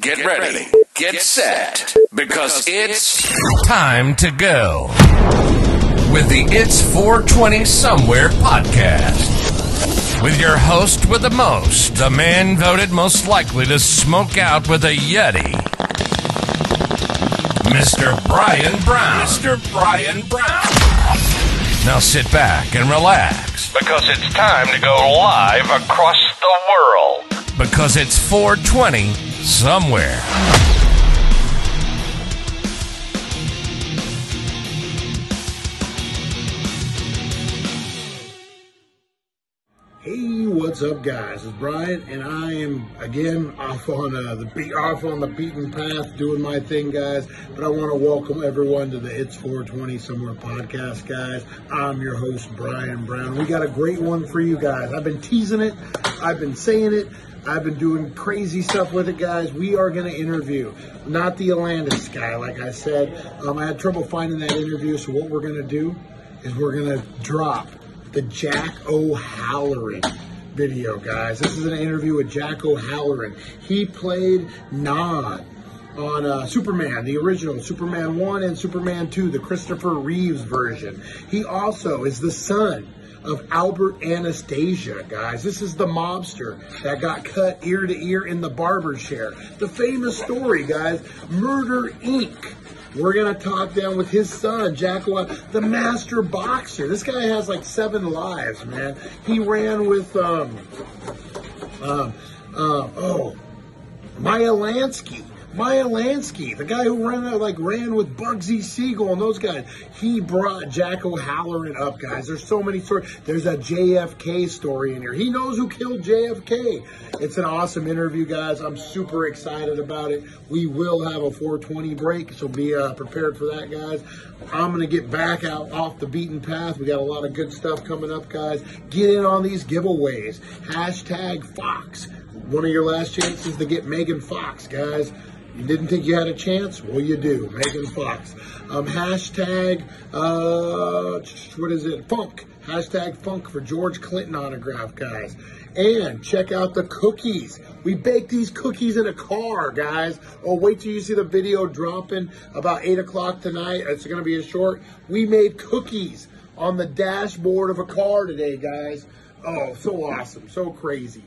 Get ready. Get set. Because it's time to go with the It's 420 Somewhere podcast. With your host with the most, the man voted most likely to smoke out with a Yeti, Mr. Brian Brown. Mr. Brian Brown. Now sit back and relax. because it's time to go live across the world. Because it's 420 Somewhere. Hey, what's up, guys? It's Brian, and I am again off on the beaten path, doing my thing, guys. But I want to welcome everyone to the It's 420 Somewhere podcast, guys. I'm your host, Brian Brown. We got a great one for you guys. I've been teasing it. I've been saying it. I've been doing crazy stuff with it, guys. We are going to interview, not the Atlantis guy, like I said. I had trouble finding that interview, so what we're going to do is we're going to drop the Jack O'Halloran video, guys. This is an interview with Jack O'Halloran. He played Nod on Superman, the original Superman 1 and Superman 2, the Christopher Reeves version. He also is the son of Albert Anastasia, guys. This is the mobster that got cut ear to ear in the barber chair. The famous story, guys, Murder, Inc. We're going to talk down with his son, Jack O'Halloran, the master boxer. This guy has like 7 lives, man. He ran with, Maya Lansky, the guy who ran with Bugsy Siegel and those guys. He brought Jack O'Halloran up, guys. There's so many stories. There's a JFK story in here. He knows who killed JFK. It's an awesome interview, guys. I'm super excited about it. We will have a 420 break, so be prepared for that, guys. I'm going to get back out off the beaten path. We got a lot of good stuff coming up, guys. Get in on these giveaways. Hashtag Fox. One of your last chances to get Megan Fox, guys. You didn't think you had a chance? Well, you do. Megan Fox. Hashtag, Funk. Hashtag Funk for George Clinton autograph, guys. And check out the cookies. We baked these cookies in a car, guys. Oh, wait till you see the video dropping about 8 o'clock tonight. It's going to be a short. We made cookies on the dashboard of a car today, guys. Oh, so awesome. So crazy.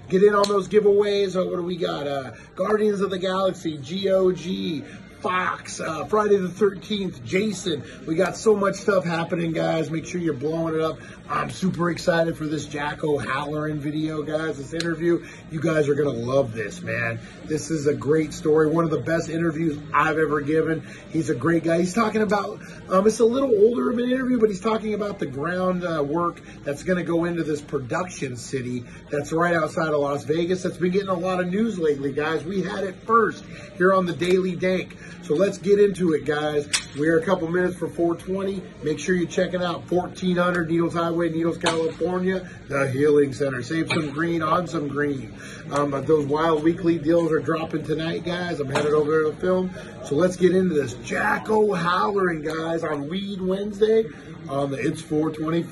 Get in on those giveaways. What do we got? Guardians of the Galaxy, GOG, Fox, Friday the 13th, Jason. We got so much stuff happening, guys. Make sure you're blowing it up. I'm super excited for this Jack O'Halloran video, guys, this interview. You guys are going to love this, man. This is a great story. One of the best interviews I've ever given. He's a great guy. He's talking about, it's a little older of an interview, but he's talking about the groundwork that's going to go into this production city that's right outside of Las Vegas. That's been getting a lot of news lately, guys. We had it first here on the Daily Dank. So let's get into it, guys. We're a couple minutes for 420. Make sure you're checking out 1400 Needles Highway, Needles, California, the Healing Center. Save some green on some green. Those wild weekly deals are dropping tonight, guys. I'm headed over there to film. So let's get into this. Jack O'Halloran, guys, on Weed Wednesday on the It's 420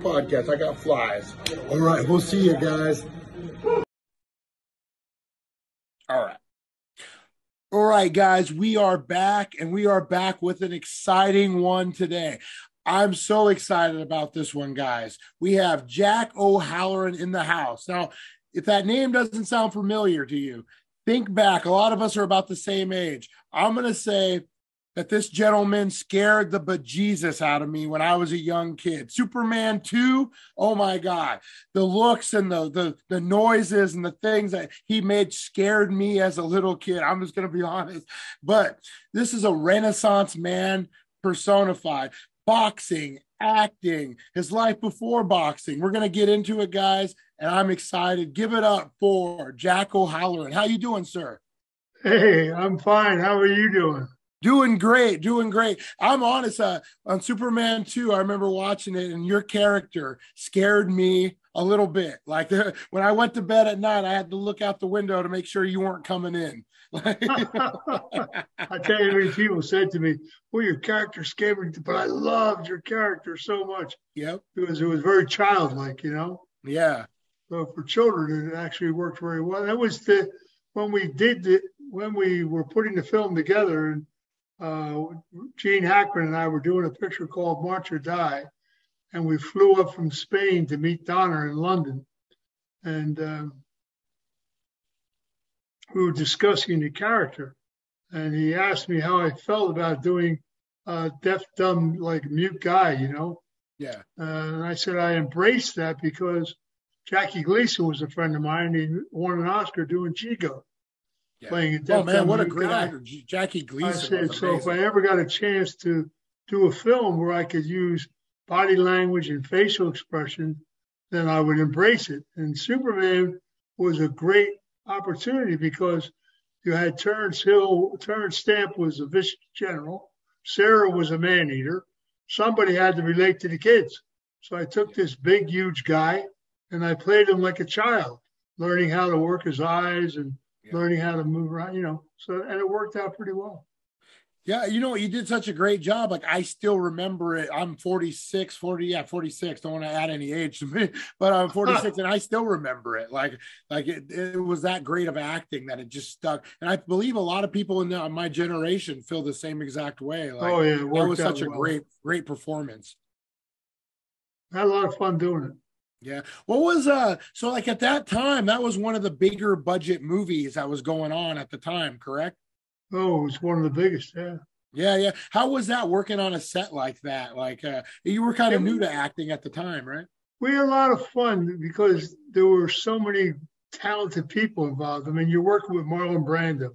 podcast. I got flies. All right, we'll see you, guys. All right, guys, we are back, and we are back with an exciting one today. I'm so excited about this one, guys. We have Jack O'Halloran in the house. Now, if that name doesn't sound familiar to you, think back. A lot of us are about the same age. I'm going to say that this gentleman scared the bejesus out of me when I was a young kid. Superman 2, oh my God. The looks and the noises and the things that he made scared me as a little kid. I'm just going to be honest. But this is a Renaissance man personified. Boxing, acting, his life before boxing. We're going to get into it, guys, and I'm excited. Give it up for Jack O'Halloran. How you doing, sir? Hey, I'm fine. How are you doing? Doing great. I'm honest, on Superman 2, I remember watching it, and your character scared me a little bit. Like, when I went to bed at night, I had to look out the window to make sure you weren't coming in. I tell you, many people said to me, well, your character scared me, but I loved your character so much. Yep. Because it was very childlike, you know? Yeah. So for children, it actually worked very well. That was when we were putting the film together, and Gene Hackman and I were doing a picture called March or Die, and we flew up from Spain to meet Donner in London, and we were discussing the character, and he asked me how I felt about doing a deaf, dumb, like mute guy, you know. Yeah. And I said I embraced that because Jackie Gleason was a friend of mine. He won an Oscar doing Chico, playing a deaf, oh man, dumb what a mute great guy. actor, Jackie Gleason. I said, was so if amazing. I ever got a chance to do a film where I could use body language and facial expression, then I would embrace it. And Superman was a great opportunity because you had Terrence Stamp was a vicious general. Sarah was a man-eater. Somebody had to relate to the kids. So I took this big, huge guy, and I played him like a child, learning how to work his eyes and learning how to move around, you know. So, and it worked out pretty well. Yeah, you know, you did such a great job. Like, I still remember it. I'm 46. Don't want to add any age to me, but I'm 46 and I still remember it. Like it was that great of acting that it just stuck. And I believe a lot of people in my generation feel the same exact way. Like, oh, yeah. That was such a great performance. I had a lot of fun doing it. Yeah. What was, so like at that time, that was one of the bigger budget movies that was going on at the time, correct? Oh, it was one of the biggest, yeah. Yeah. How was that working on a set like that? Like you were kind of new to acting at the time, right? We had a lot of fun because there were so many talented people involved. I mean, you're working with Marlon Brando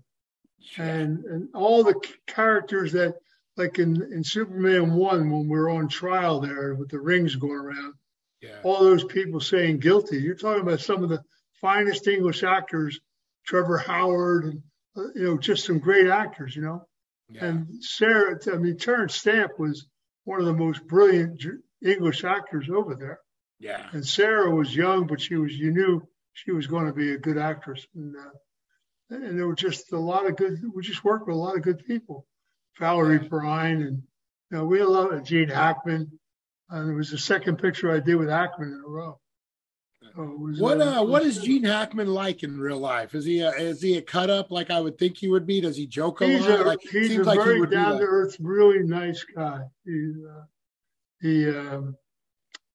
and all the characters that, like in Superman 1, when we were on trial there with the rings going around, all those people saying guilty. You're talking about some of the finest English actors, Trevor Howard, and you know, just some great actors, you know. Yeah. And Terrence Stamp was one of the most brilliant English actors over there. Yeah. And Sarah was young, but you knew she was going to be a good actress. And there were just we just worked with a lot of good people. Valerie Brine, and you know, we had a lot of Gene Hackman. And it was the second picture I did with Hackman in a row. So what is Gene Hackman like in real life? Is he a cut up like I would think he would be? Does he joke a lot? He's a very down to earth, really nice guy. He's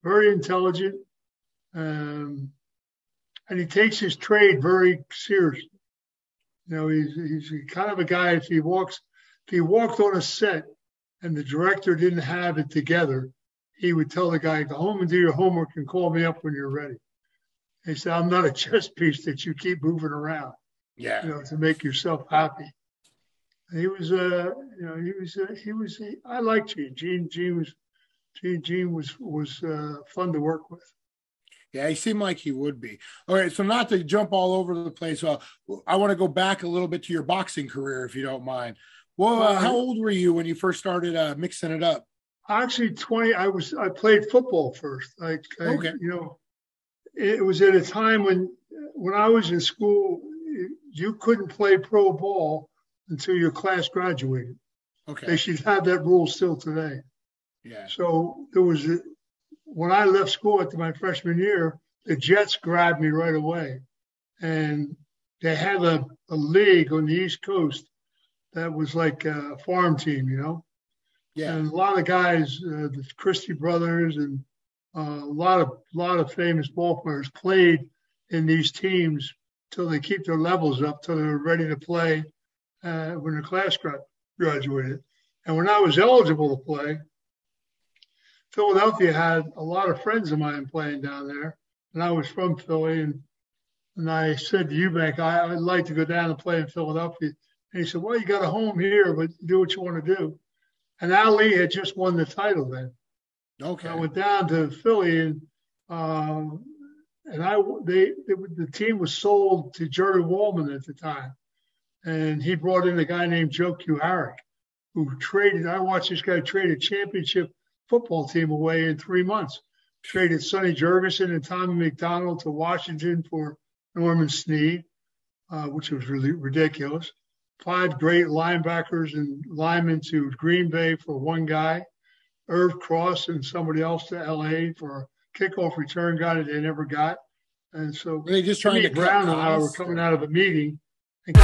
very intelligent, and he takes his trade very seriously. You know, he's kind of a guy. If he walked on a set and the director didn't have it together, he would tell the guy, "Go home and do your homework and call me up when you're ready." He said, "I'm not a chess piece that you keep moving around, you know, to make yourself happy." And he was, I liked Gene. Gene was fun to work with. Yeah, he seemed like he would be. All right, so not to jump all over the place, I want to go back a little bit to your boxing career, if you don't mind. Well, how old were you when you first started mixing it up? Actually, 20. I played football first. Okay. You know, it was at a time when I was in school, you couldn't play pro ball until your class graduated. Okay. They should have that rule still today. Yeah. So when I left school after my freshman year, the Jets grabbed me right away, and they had a league on the East Coast that was like a farm team, you know. Yeah. And a lot of guys, the Christie brothers, and a lot of famous ball players played in these teams till they keep their levels up till they're ready to play when the class graduated. And when I was eligible to play, Philadelphia had a lot of friends of mine playing down there, and I was from Philly, and I said to Eubank, I'd like to go down and play in Philadelphia. And he said, "Well, you got a home here, but do what you want to do." And Ali had just won the title then. Okay. I went down to Philly, and the team was sold to Jerry Wallman at the time, and he brought in a guy named Joe Kuharich, who traded. I watched this guy trade a championship football team away in 3 months. Traded Sonny Jurgensen and Tommy McDonald to Washington for Norman Snead, which was really ridiculous. 5 great linebackers and linemen to Green Bay for one guy. Irv Cross and somebody else to L.A. for a kickoff return guy that they never got. And so were they just trying to Brown and I were coming out of a meeting, Thank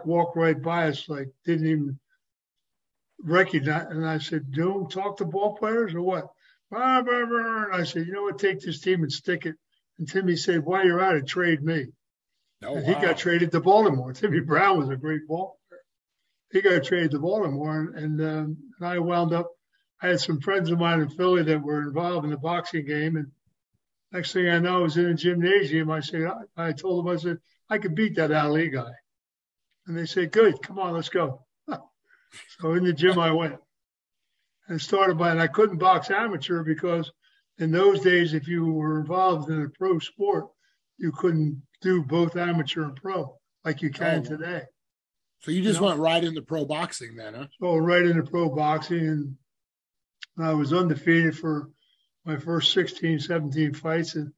walked right by us, like didn't even recognize. And I said, "Don't talk to ball players or what?" And I said, "You know what? Take this team and stick it." And Timmy said, "While you're at it, trade me." And he got traded to Baltimore. Timmy Brown was a great ball player. He got traded to Baltimore, and I wound up. I had some friends of mine in Philly that were involved in the boxing game, and next thing I know, I was in a gymnasium. I told them, I said, "I could beat that Ali guy." And they said, "Good, come on, let's go." So in the gym I went and and I couldn't box amateur because in those days, if you were involved in a pro sport, you couldn't do both amateur and pro like you can today. So you just went right into pro boxing then, huh? So right into pro boxing, and I was undefeated for my first 16, 17 fights. And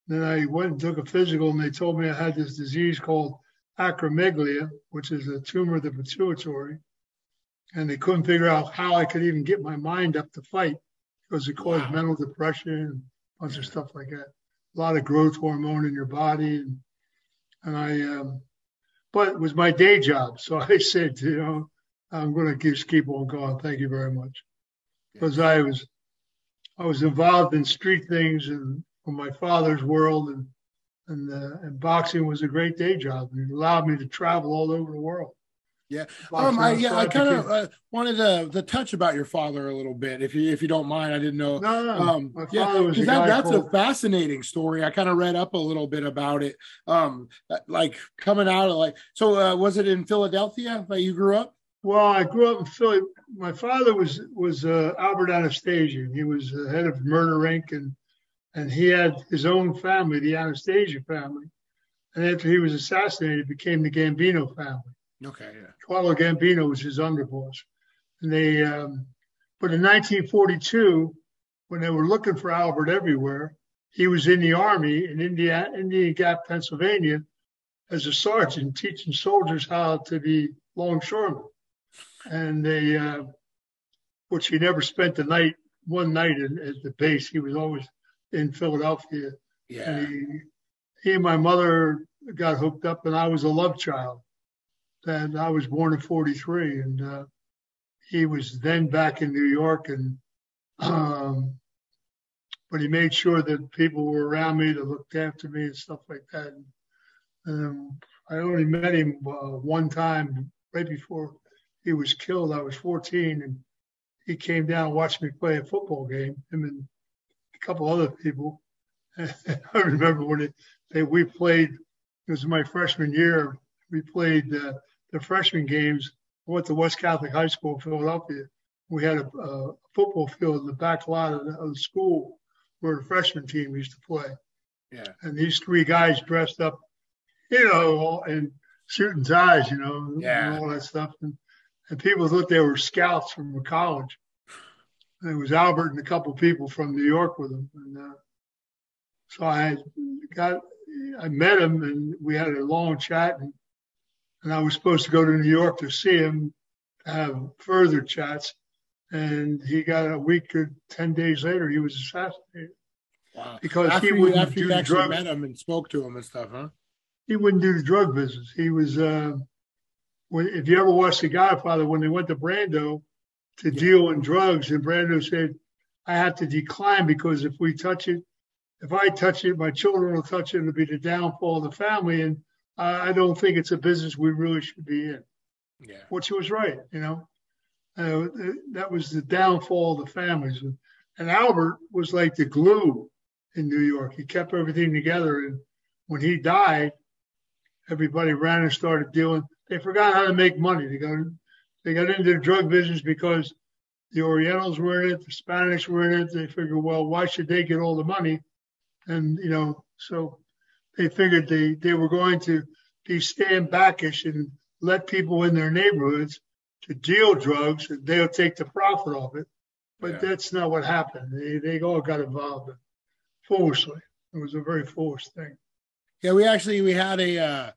then I went and took a physical, and they told me I had this disease called acromegalia, which is a tumor of the pituitary. And they couldn't figure out how I could even get my mind up to fight because it caused mental depression and a bunch of stuff like that. A lot of growth hormone in your body. But it was my day job. So I said, I'm going to just keep on going. Thank you very much. Because I was involved in street things and from my father's world, and boxing was a great day job. It allowed me to travel all over the world. Yeah. I kind of wanted to touch about your father a little bit, if you don't mind. I didn't know. No. My father was that's a fascinating story. I kind of read up a little bit about it. Like coming out of was it in Philadelphia that you grew up? Well, I grew up in Philly. My father was Albert Anastasia. He was the head of Murder Inc. and he had his own family, the Anastasia family. And after he was assassinated, it became the Gambino family. Okay, yeah. Carlo Gambino was his underboss. And but in 1942, when they were looking for Albert everywhere, he was in the Army in Indian Gap, Pennsylvania, as a sergeant, teaching soldiers how to be longshoremen. And which he never spent one night at the base. He was always in Philadelphia. Yeah. And he and my mother got hooked up, and I was a love child. And I was born in 43, and he was then back in New York, and but he made sure that people were around me that looked after me and stuff like that. And I only met him one time right before he was killed. I was 14, and he came down and watched me play a football game, him and a couple other people. I remember when we played, it was my freshman year, we played the freshman games. I went to West Catholic High School in Philadelphia. We had a football field in the back lot of the school where the freshman team used to play. Yeah. And these three guys dressed up, in suit and ties, and all that stuff. And people thought they were scouts from college. And it was Albert and a couple people from New York with them. And so I met him, and we had a long chat, and I was supposed to go to New York to see him, have further chats. And he got a week or 10 days later, he was assassinated. Wow. Because after he wouldn't you do actually drugs. met him and spoke to him and stuff, huh? he wouldn't do the drug business. He was, if you ever watched The Godfather, when they went to Brando to deal in drugs, and Brando said, I have to decline because if I touch it, my children will touch it, it'll be the downfall of the family. And I don't think it's a business we really should be in. Yeah. Which he was right, that was the downfall of the families. And Albert was like the glue in New York. He kept everything together. And when he died, everybody ran and started dealing. They forgot how to make money. They got into the drug business because the Orientals were in it, the Spanish were in it. They figured, well, why should they get all the money? And, so they figured they were going to be stand backish and let people in their neighborhoods to deal drugs, and they'll take the profit of it. But that's not what happened. They all got involved foolishly. It was a very foolish thing. Yeah, we had a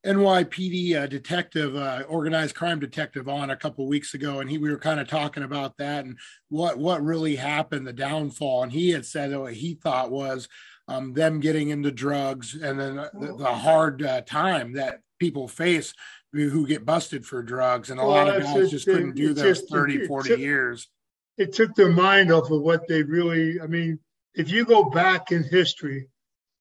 NYPD detective, organized crime detective, on a couple of weeks ago, and we were kind of talking about that and what really happened, the downfall. And he had said that what he thought was them getting into drugs, and then the hard time that people face who get busted for drugs, and a lot of guys just couldn't do those 30, 40 years. It took their mind off of what they really, if you go back in history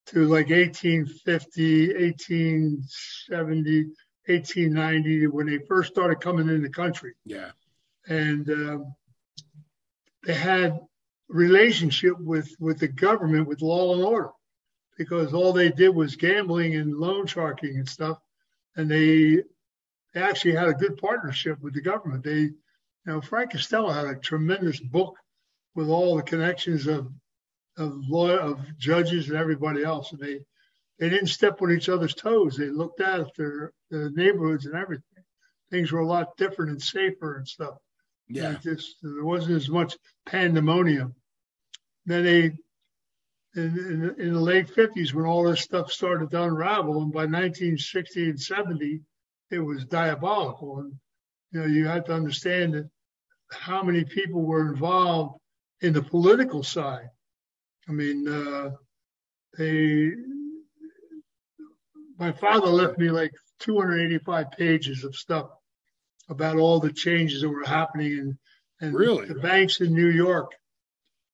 to like 1850, 1870, 1890, when they first started coming in the country. Yeah. And they had relationship with the government, with law and order, because all they did was gambling and loan sharking and stuff. And they actually had a good partnership with the government. Frank Costello had a tremendous book with all the connections of judges and everybody else. And they didn't step on each other's toes. They looked after the neighborhoods and everything. Things were a lot different and safer and stuff. Yeah. There wasn't as much pandemonium. Then in the late 50s, when all this stuff started to unravel, and by 1960 and 70, it was diabolical. And, you had to understand that how many people were involved in the political side. My father left me like 285 pages of stuff about all the changes that were happening, and really? The banks in New York.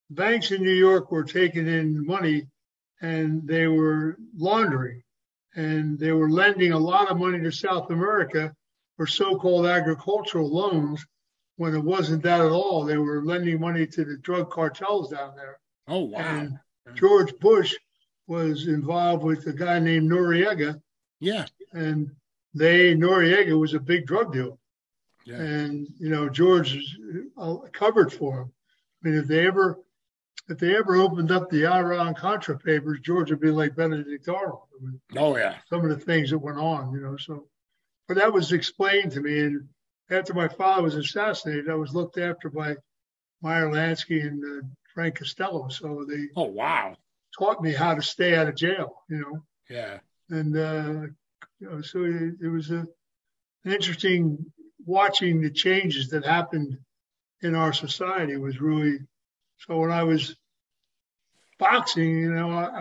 Banks in New York were taking in money, and they were laundering, and they were lending a lot of money to South America for so-called agricultural loans, when it wasn't that at all. They were lending money to the drug cartels down there. Oh, wow. And George Bush was involved with a guy named Noriega. Yeah. And Noriega was a big drug dealer. Yeah. And, George covered for him. If they ever opened up the Iran-Contra papers, George would be like Benedict Arnold. Oh, yeah. Some of the things that went on, But that was explained to me. And after my father was assassinated, I was looked after by Meyer Lansky and Frank Costello. So they taught me how to stay out of jail, Yeah. And so it was an interesting watching the changes that happened in our society. Was really, so when I was boxing,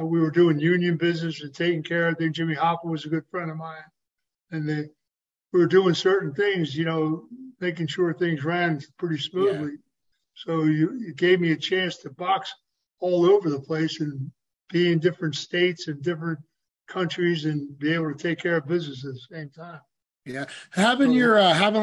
we were doing union business and taking care of things. Jimmy Hoffa was a good friend of mine. And we were doing certain things, making sure things ran pretty smoothly. Yeah. So you gave me a chance to box all over the place and be in different states and different countries and be able to take care of business at the same time. Yeah. Having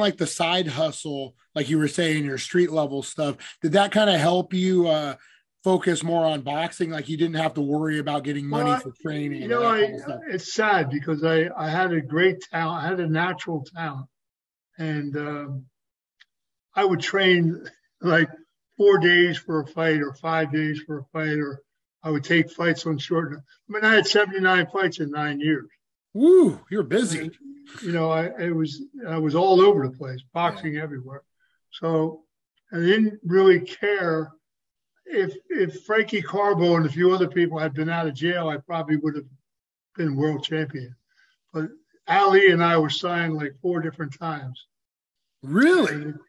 like the side hustle, like you were saying, your street level stuff, did that kind of help you focus more on boxing? Like you didn't have to worry about getting money for training? It's sad because I had a great talent. I had a natural talent. And I would train like 4 days for a fight or 5 days for a fight, or I would take fights on short. I had 79 fights in 9 years. Woo, you're busy. And, I was all over the place, boxing everywhere. So I didn't really care if Frankie Carbo and a few other people had been out of jail. I probably would have been world champion. But Ali and I were signed like 4 different times. Really? And it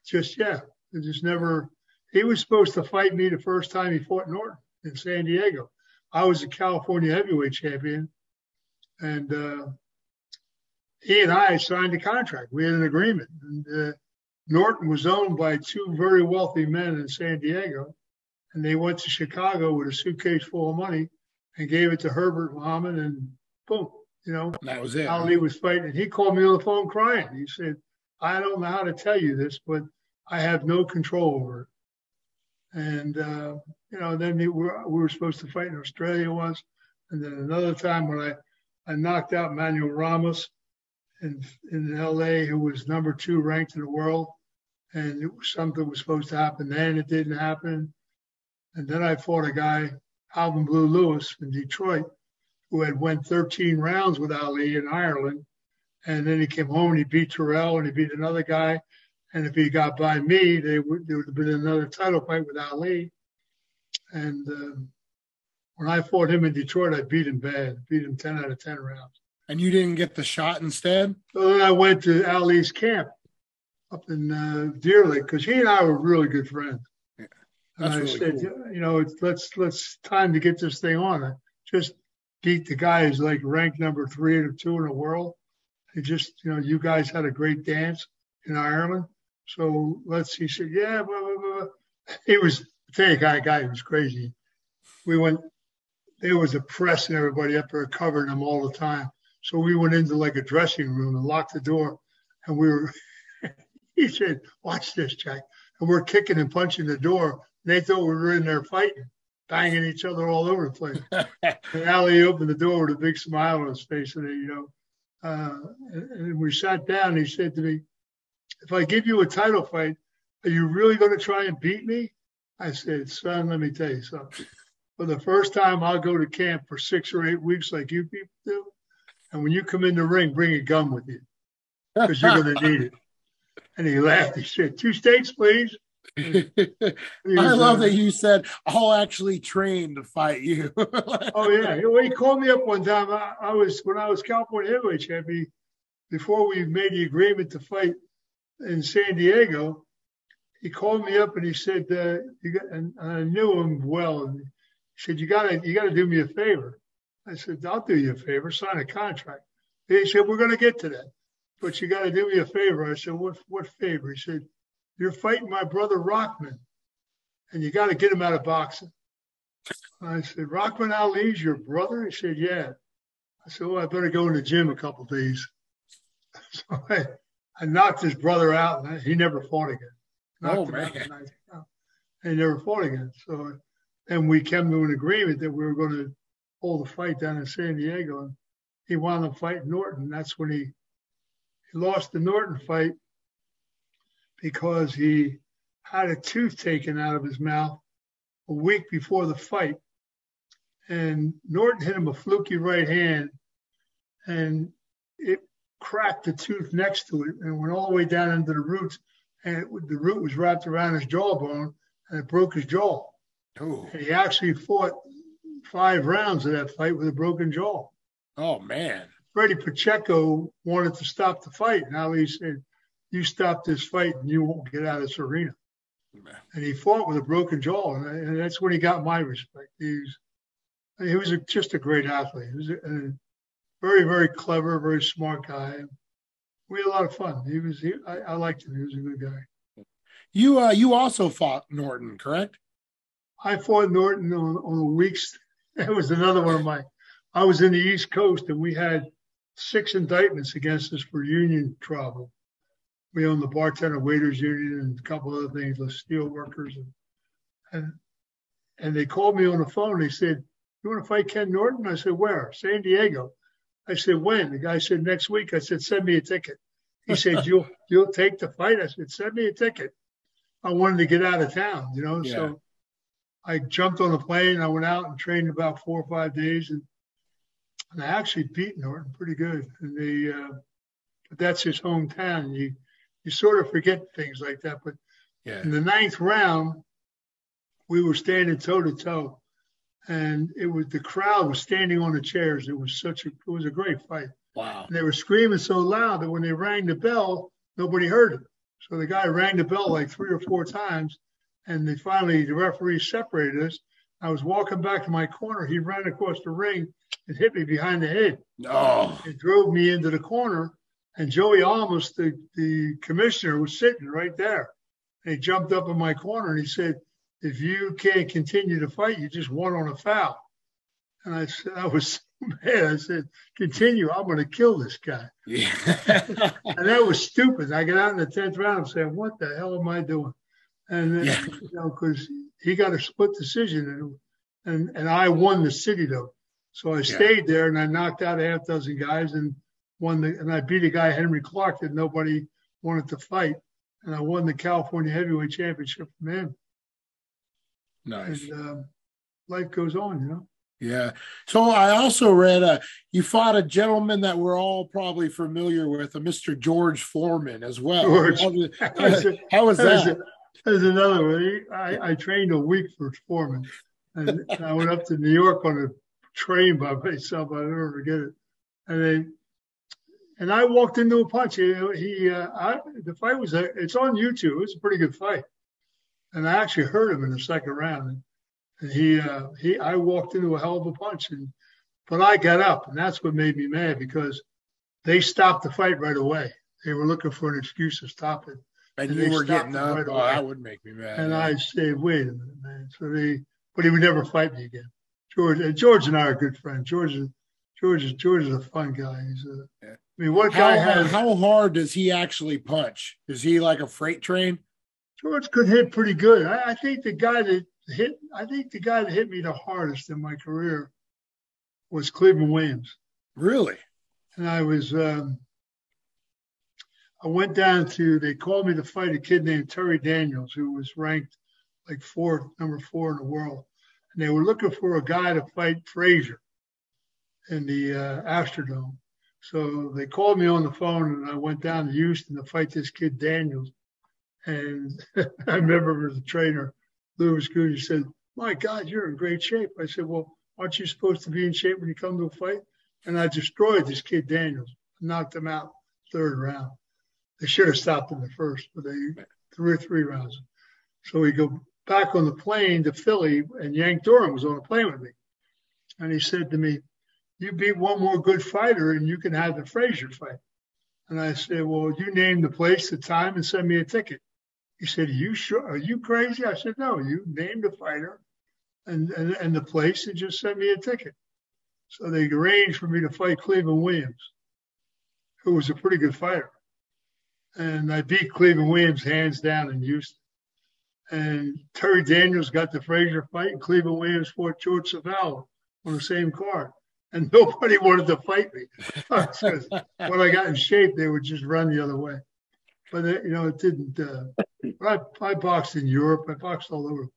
just never. He was supposed to fight me the first time he fought Norton in San Diego. I was a California heavyweight champion, and he and I signed a contract. We had an agreement. And Norton was owned by two very wealthy men in San Diego, and they went to Chicago with a suitcase full of money and gave it to Herbert Muhammad, and boom, that was it. Ali was fighting. And he called me on the phone crying. He said, I don't know how to tell you this, but I have no control over it. And, then we were supposed to fight in Australia once. And then another time when I knocked out Manuel Ramos in L.A., who was number 2 ranked in the world. And something was supposed to happen then. It didn't happen. And then I fought a guy, Alvin Blue Lewis in Detroit, who had went 13 rounds with Ali in Ireland. And then he came home and he beat Terrell and he beat another guy. And if he got by me, there would have been another title fight with Ali. And when I fought him in Detroit, I beat him bad. Beat him 10 out of 10 rounds. And you didn't get the shot instead? So then I went to Ali's camp up in Deer Lake, because he and I were really good friends. Yeah, and I said, cool. Let's time to get this thing on. I just beat the guy who's like ranked number 3 or 2 in the world. He just, you guys had a great dance in Ireland. So he said, yeah, blah, blah, blah. He was, I tell you, guy was crazy. There was a press and everybody up there covering him all the time. So we went into like a dressing room and locked the door. And he said, watch this, Jack. And we're kicking and punching the door. They thought we were in there fighting, banging each other all over the place. And Ali opened the door with a big smile on his face. And, and we sat down and he said to me, if I give you a title fight, are you really going to try and beat me? I said, son, let me tell you something. For the first time, I'll go to camp for 6 or 8 weeks like you people do. And when you come in the ring, bring a gun with you because you're going to need it. And he laughed. He said, 2 steaks, please. I love that you said, I'll actually train to fight you. Oh, yeah. He called me up one time. When I was California heavyweight champion, before we made the agreement to fight in San Diego, he called me up and he said, and I knew him well. And he said, you got to do me a favor. I said, I'll do you a favor, sign a contract. He said, we're going to get to that, but you got to do me a favor. I said, what favor? He said, you're fighting my brother Rockman, and you got to get him out of boxing. I said, Rockman Ali's your brother? He said, yeah. I said, well, I better go in the gym a couple of days. So I knocked his brother out, and he never fought again. Oh, man. And he never fought again. So then we came to an agreement that we were going to hold a fight down in San Diego, and he wound up fighting Norton. That's when he lost the Norton fight because he had a tooth taken out of his mouth a week before the fight. And Norton hit him a fluky right hand, and it cracked the tooth next to it and went all the way down into the roots. And the root was wrapped around his jawbone, and it broke his jaw. Oh. And he actually fought 5 rounds of that fight with a broken jaw. Oh, man. Freddie Pacheco wanted to stop the fight. And Ali said, you stop this fight and you won't get out of this arena. Man. And he fought with a broken jaw. And that's when he got my respect. He was just a great athlete. He was a very, very clever, very smart guy. We had a lot of fun. I liked him. He was a good guy. You also fought Norton, correct? I fought Norton on the weeks. That was another one of I was in the East Coast, and we had 6 indictments against us for union trouble. We owned the bartender waiters union and a couple other things, the steel workers. And they called me on the phone. They said, you want to fight Ken Norton? I said, where? San Diego. I said, when? The guy said, next week. I said, send me a ticket. He said, you'll take the fight? I said, send me a ticket. I wanted to get out of town, Yeah. So I jumped on the plane. I went out and trained about 4 or 5 days, and I actually beat Norton pretty good. And but that's his hometown. You sort of forget things like that. But in the 9th round, we were standing toe to toe, and the crowd was standing on the chairs. It was a great fight. Wow! And they were screaming so loud that when they rang the bell, nobody heard it. So the guy rang the bell like 3 or 4 times. And the referee separated us. I was walking back to my corner. He ran across the ring and hit me behind the head. Oh. It drove me into the corner. And Joey Almus, the commissioner, was sitting right there. And he jumped up in my corner and he said, if you can't continue to fight, you just won on a foul. And I said, I was so mad. I said, continue. I'm going to kill this guy. Yeah. And that was stupid. I got out in the 10th round. I'm saying, what the hell am I doing? And then, you know, because he got a split decision, and I won the city though. So I stayed there and I knocked out a half dozen guys and and I beat a guy, Henry Clark, that nobody wanted to fight. And I won the California Heavyweight Championship from him. Nice. And life goes on, you know. Yeah. So I also read you fought a gentleman that we're all probably familiar with, a Mr. George Foreman as well. George. How was that? There's another one. I trained a week for Foreman. And I went up to New York on a train by myself. I'll never forget it. And I walked into a punch. The fight was, it's on YouTube. It was a pretty good fight. And I actually heard him in the second round. And I walked into a hell of a punch. But I got up, and that's what made me mad, because they stopped the fight right away. They were looking for an excuse to stop it. And you were getting up. Right, that would make me mad. And I said, wait a minute, man. But he would never fight me again. George and I are good friends. George is a fun guy. I mean, what guy has? How hard does he actually punch? Is he like a freight train? George could hit pretty good. I think the guy that hit me the hardest in my career was Cleveland Williams. Really? And I went down they called me to fight a kid named Terry Daniels, who was ranked like number 4 in the world. And they were looking for a guy to fight Frazier in the Astrodome. So they called me on the phone, and I went down to Houston to fight this kid Daniels. And I remember the trainer, Louis Goody, said, my God, you're in great shape. I said, well, aren't you supposed to be in shape when you come to a fight? And I destroyed this kid Daniels, knocked him out third round. They should have stopped in the first, but they threw 3 rounds. So we go back on the plane to Philly, and Yank Durham was on the plane with me. And he said to me, you beat one more good fighter and you can have the Frazier fight. And I said, well, you name the place, the time, and send me a ticket. He said, are you sure? Are you crazy? I said, no, you name the fighter and the place and just send me a ticket. So they arranged for me to fight Cleveland Williams, who was a pretty good fighter. And I beat Cleveland Williams hands down in Houston. And Terry Daniels got the Frazier fight, and Cleveland Williams fought George Savallo on the same card. And nobody wanted to fight me. Because when I got in shape, they would just run the other way. But, it didn't. I boxed in Europe. I boxed all over.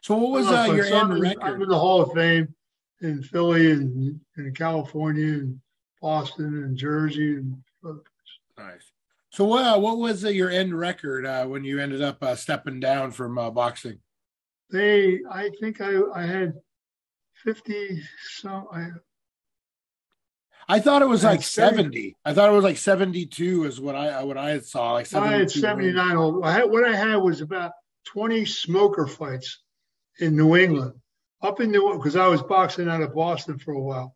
So what was your end record? I'm in the Hall of Fame in Philly and in California and Boston and Jersey and other places. Nice. So what was your end record when you ended up stepping down from boxing? I think I had 50 some. I thought it was like 70. I thought it was like 72 is what I saw. Like I had 79. What I had was about 20 smoker fights in New England. Up in New England, because I was boxing out of Boston for a while.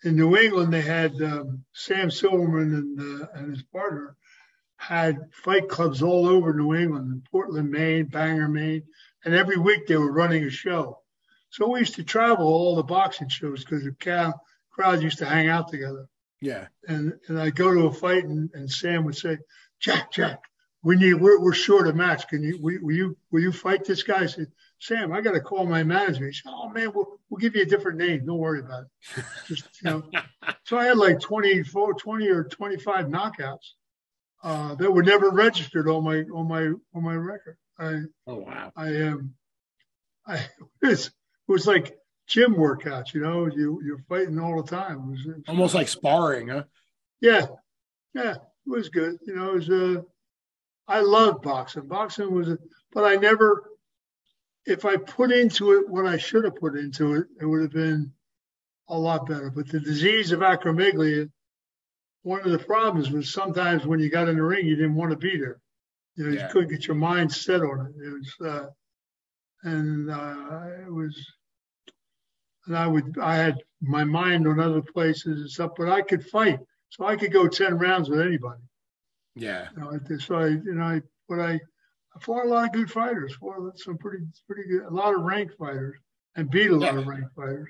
In New England, they had Sam Silverman and his partner had fight clubs all over New England, in Portland, Maine, Bangor, Maine, and every week they were running a show. So we used to travel all the boxing shows because the crowd used to hang out together. Yeah. And I'd go to a fight and Sam would say, Jack, we're short a match. Will you fight this guy? I said, Sam, I got to call my manager. He said, oh man, we'll give you a different name. Don't worry about it. Just, So I had like 20 or 25 knockouts that were never registered on my record. Oh wow. It was like gym workouts, you're fighting all the time. It was almost like sparring, huh? Yeah, it was good. I loved boxing. Boxing was, but I never, if I put into it what I should have put into it, it would have been a lot better. But the disease of acromegaly, one of the problems was sometimes when you got in the ring, you didn't want to be there. You couldn't get your mind set on it. It was, I had my mind on other places and stuff, but I could fight. So I could go 10 rounds with anybody. Yeah. I fought a lot of good fighters, fought some pretty good, a lot of ranked fighters, and beat a lot of ranked fighters.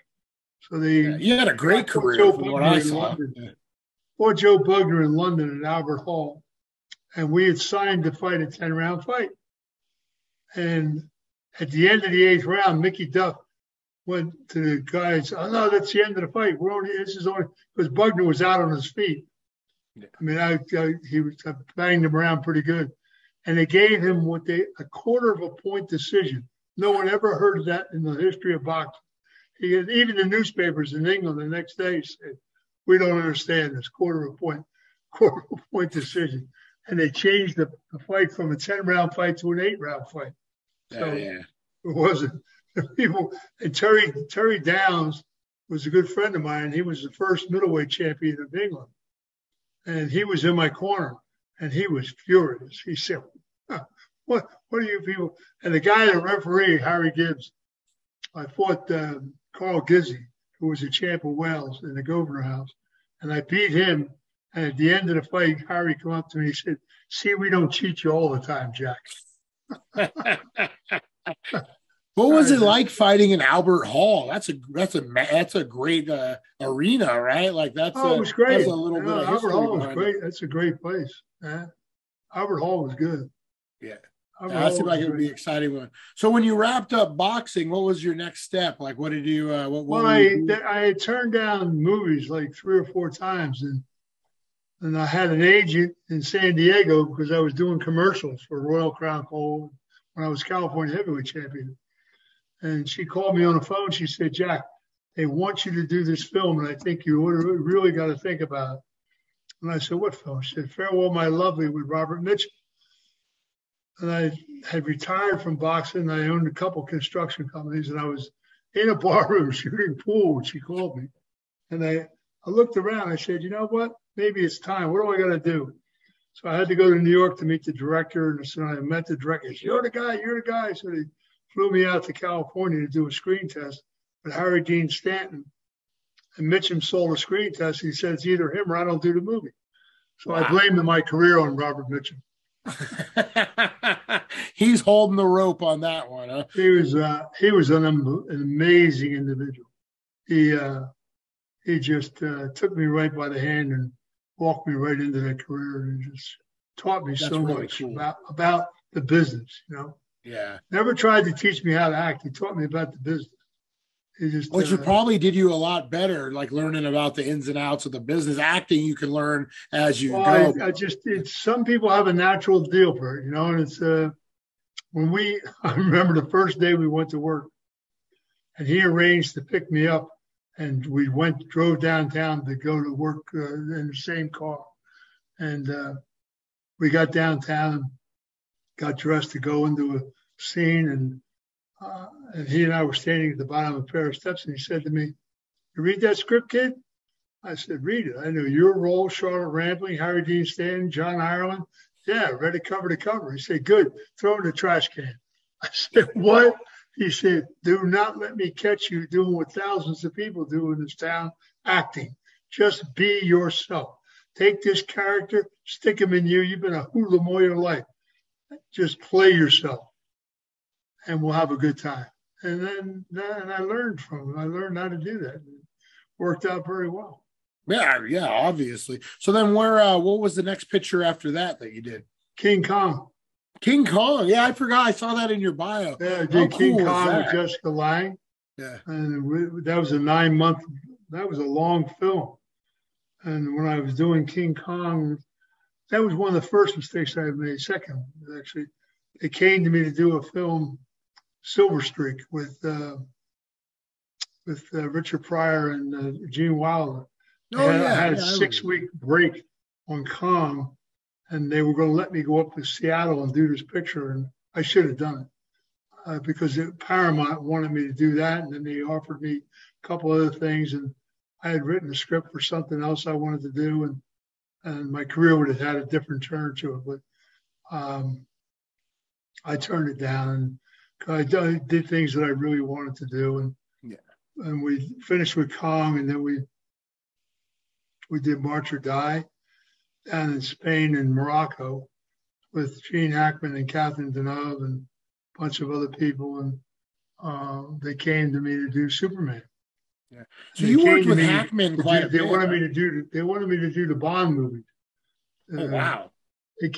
So you had a great career from what I saw. Fought Joe Bugner in London at Albert Hall, and we had signed to fight a 10-round fight. And at the end of the 8th round, Mickey Duff went to the guys. Oh no, that's the end of the fight. This is only because Bugner was out on his feet. Yeah. I mean, I banged him around pretty good, and they gave him a quarter of a point decision. No one ever heard of that in the history of boxing. Even the newspapers in England the next day said, "We don't understand this quarter of a point decision," and they changed the fight from a 10-round fight to an 8-round fight. So it wasn't. People, and Terry Downs was a good friend of mine. He was the first middleweight champion of England, and he was in my corner, and he was furious. He said, "What are you people?" And the guy, the referee, Harry Gibbs, I fought Carl Gizzi, who was a champ of Wales in the Grosvenor House, and I beat him. And at the end of the fight, Harry came up to me. He said, "See, we don't cheat you all the time, Jack." What was it like fighting in Albert Hall? That's a great arena, right? Like it was great. That's a little bit of Albert Hall was great. That's a great place. Albert Hall was good. Yeah, that seemed like it would be an exciting one. So when you wrapped up boxing, what was your next step? Like, what did you? I had turned down movies like 3 or 4 times, and I had an agent in San Diego because I was doing commercials for Royal Crown Gold when I was California heavyweight champion. And she called me on the phone. She said, "Jack, they want you to do this film, and I think you really got to think about it." And I said, "What film?" She said, "Farewell, My Lovely" with Robert Mitchum. And I had retired from boxing. I owned a couple construction companies, and I was in a bar room shooting pool when she called me. And I looked around. I said, "You know what? Maybe it's time. What do I got to do?" So I had to go to New York to meet the director. And so I met the director. He said, You're the guy. So they flew me out to California to do a screen test with Harry Dean Stanton. And Mitchum sold a screen test. He said, "It's either him or I don't do the movie." So I blamed my career on Robert Mitchum. He's holding the rope on that one, huh? He was an amazing individual. He just took me right by the hand and walked me right into that career and just taught me so much about the business, Yeah. Never tried to teach me how to act. He taught me about the business. Which probably did you a lot better, like learning about the ins and outs of the business. Acting, you can learn as you go. Some people have a natural deal for it, and it's I remember the first day we went to work, and he arranged to pick me up, and we drove downtown to go to work in the same car, and we got downtown, got dressed to go into a scene, and he and I were standing at the bottom of a pair of steps, and he said to me, "You read that script, kid?" I said, "Read it. I know your role, Charlotte Rampling, Harry Dean Stanton, John Ireland." "Yeah, read it cover to cover." He said, "Good. Throw it in the trash can." I said, "What?" He said, "Do not let me catch you doing what thousands of people do in this town, acting. Just be yourself. Take this character, stick him in you. You've been a hoodlum all your life. Just play yourself, and we'll have a good time." And I learned from him. I learned how to do that. It worked out very well. Yeah, obviously. So then what was the next picture after that you did? King Kong. King Kong. Yeah, I forgot. I saw that in your bio. Yeah, I did King Kong with Jessica Lange. Yeah. And that was a 9-month, that was a long film. And when I was doing King Kong, that was one of the first mistakes I had made. Second, actually, they came to me to do a film, Silver Streak, with Richard Pryor and Gene Wilder. I had a 6-week break on Kong, and they were going to let me go up to Seattle and do this picture, and I should have done it because Paramount wanted me to do that, and then they offered me a couple other things, and I had written a script for something else I wanted to do, and my career would have had a different turn to it, but I turned it down, and I did things that I really wanted to do, and we finished with Kong, and then we did March or Die down in Spain and Morocco with Gene Hackman and Catherine Deneuve and a bunch of other people, and they came to me to do Superman. Yeah. So you worked with Hackman quite a bit. They wanted me to do the Bond movie. Oh wow! They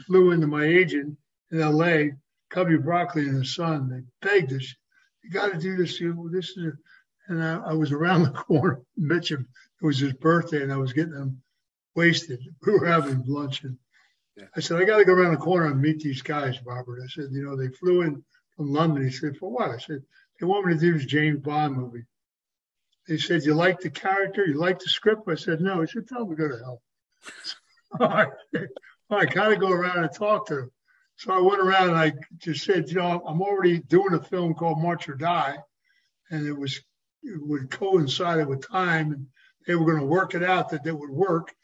flew into my agent in L.A., Cubby Broccoli and his son. They begged us, "You got to do this. This is." And I was around the corner. Mitchum, it was his birthday, and I was getting him wasted. We were having lunch, and I said, "I got to go around the corner and meet these guys, Robert." I said, they flew in from London. He said, "For what?" I said, "They want me to do this James Bond movie." They said, "You like the character? You like the script?" I said, "No." He said, "Tell them to go to hell." I kind of go around and talk to them. So I went around and I just said, I'm already doing a film called March or Die. And it would coincide with time. And they were going to work it out that it would work.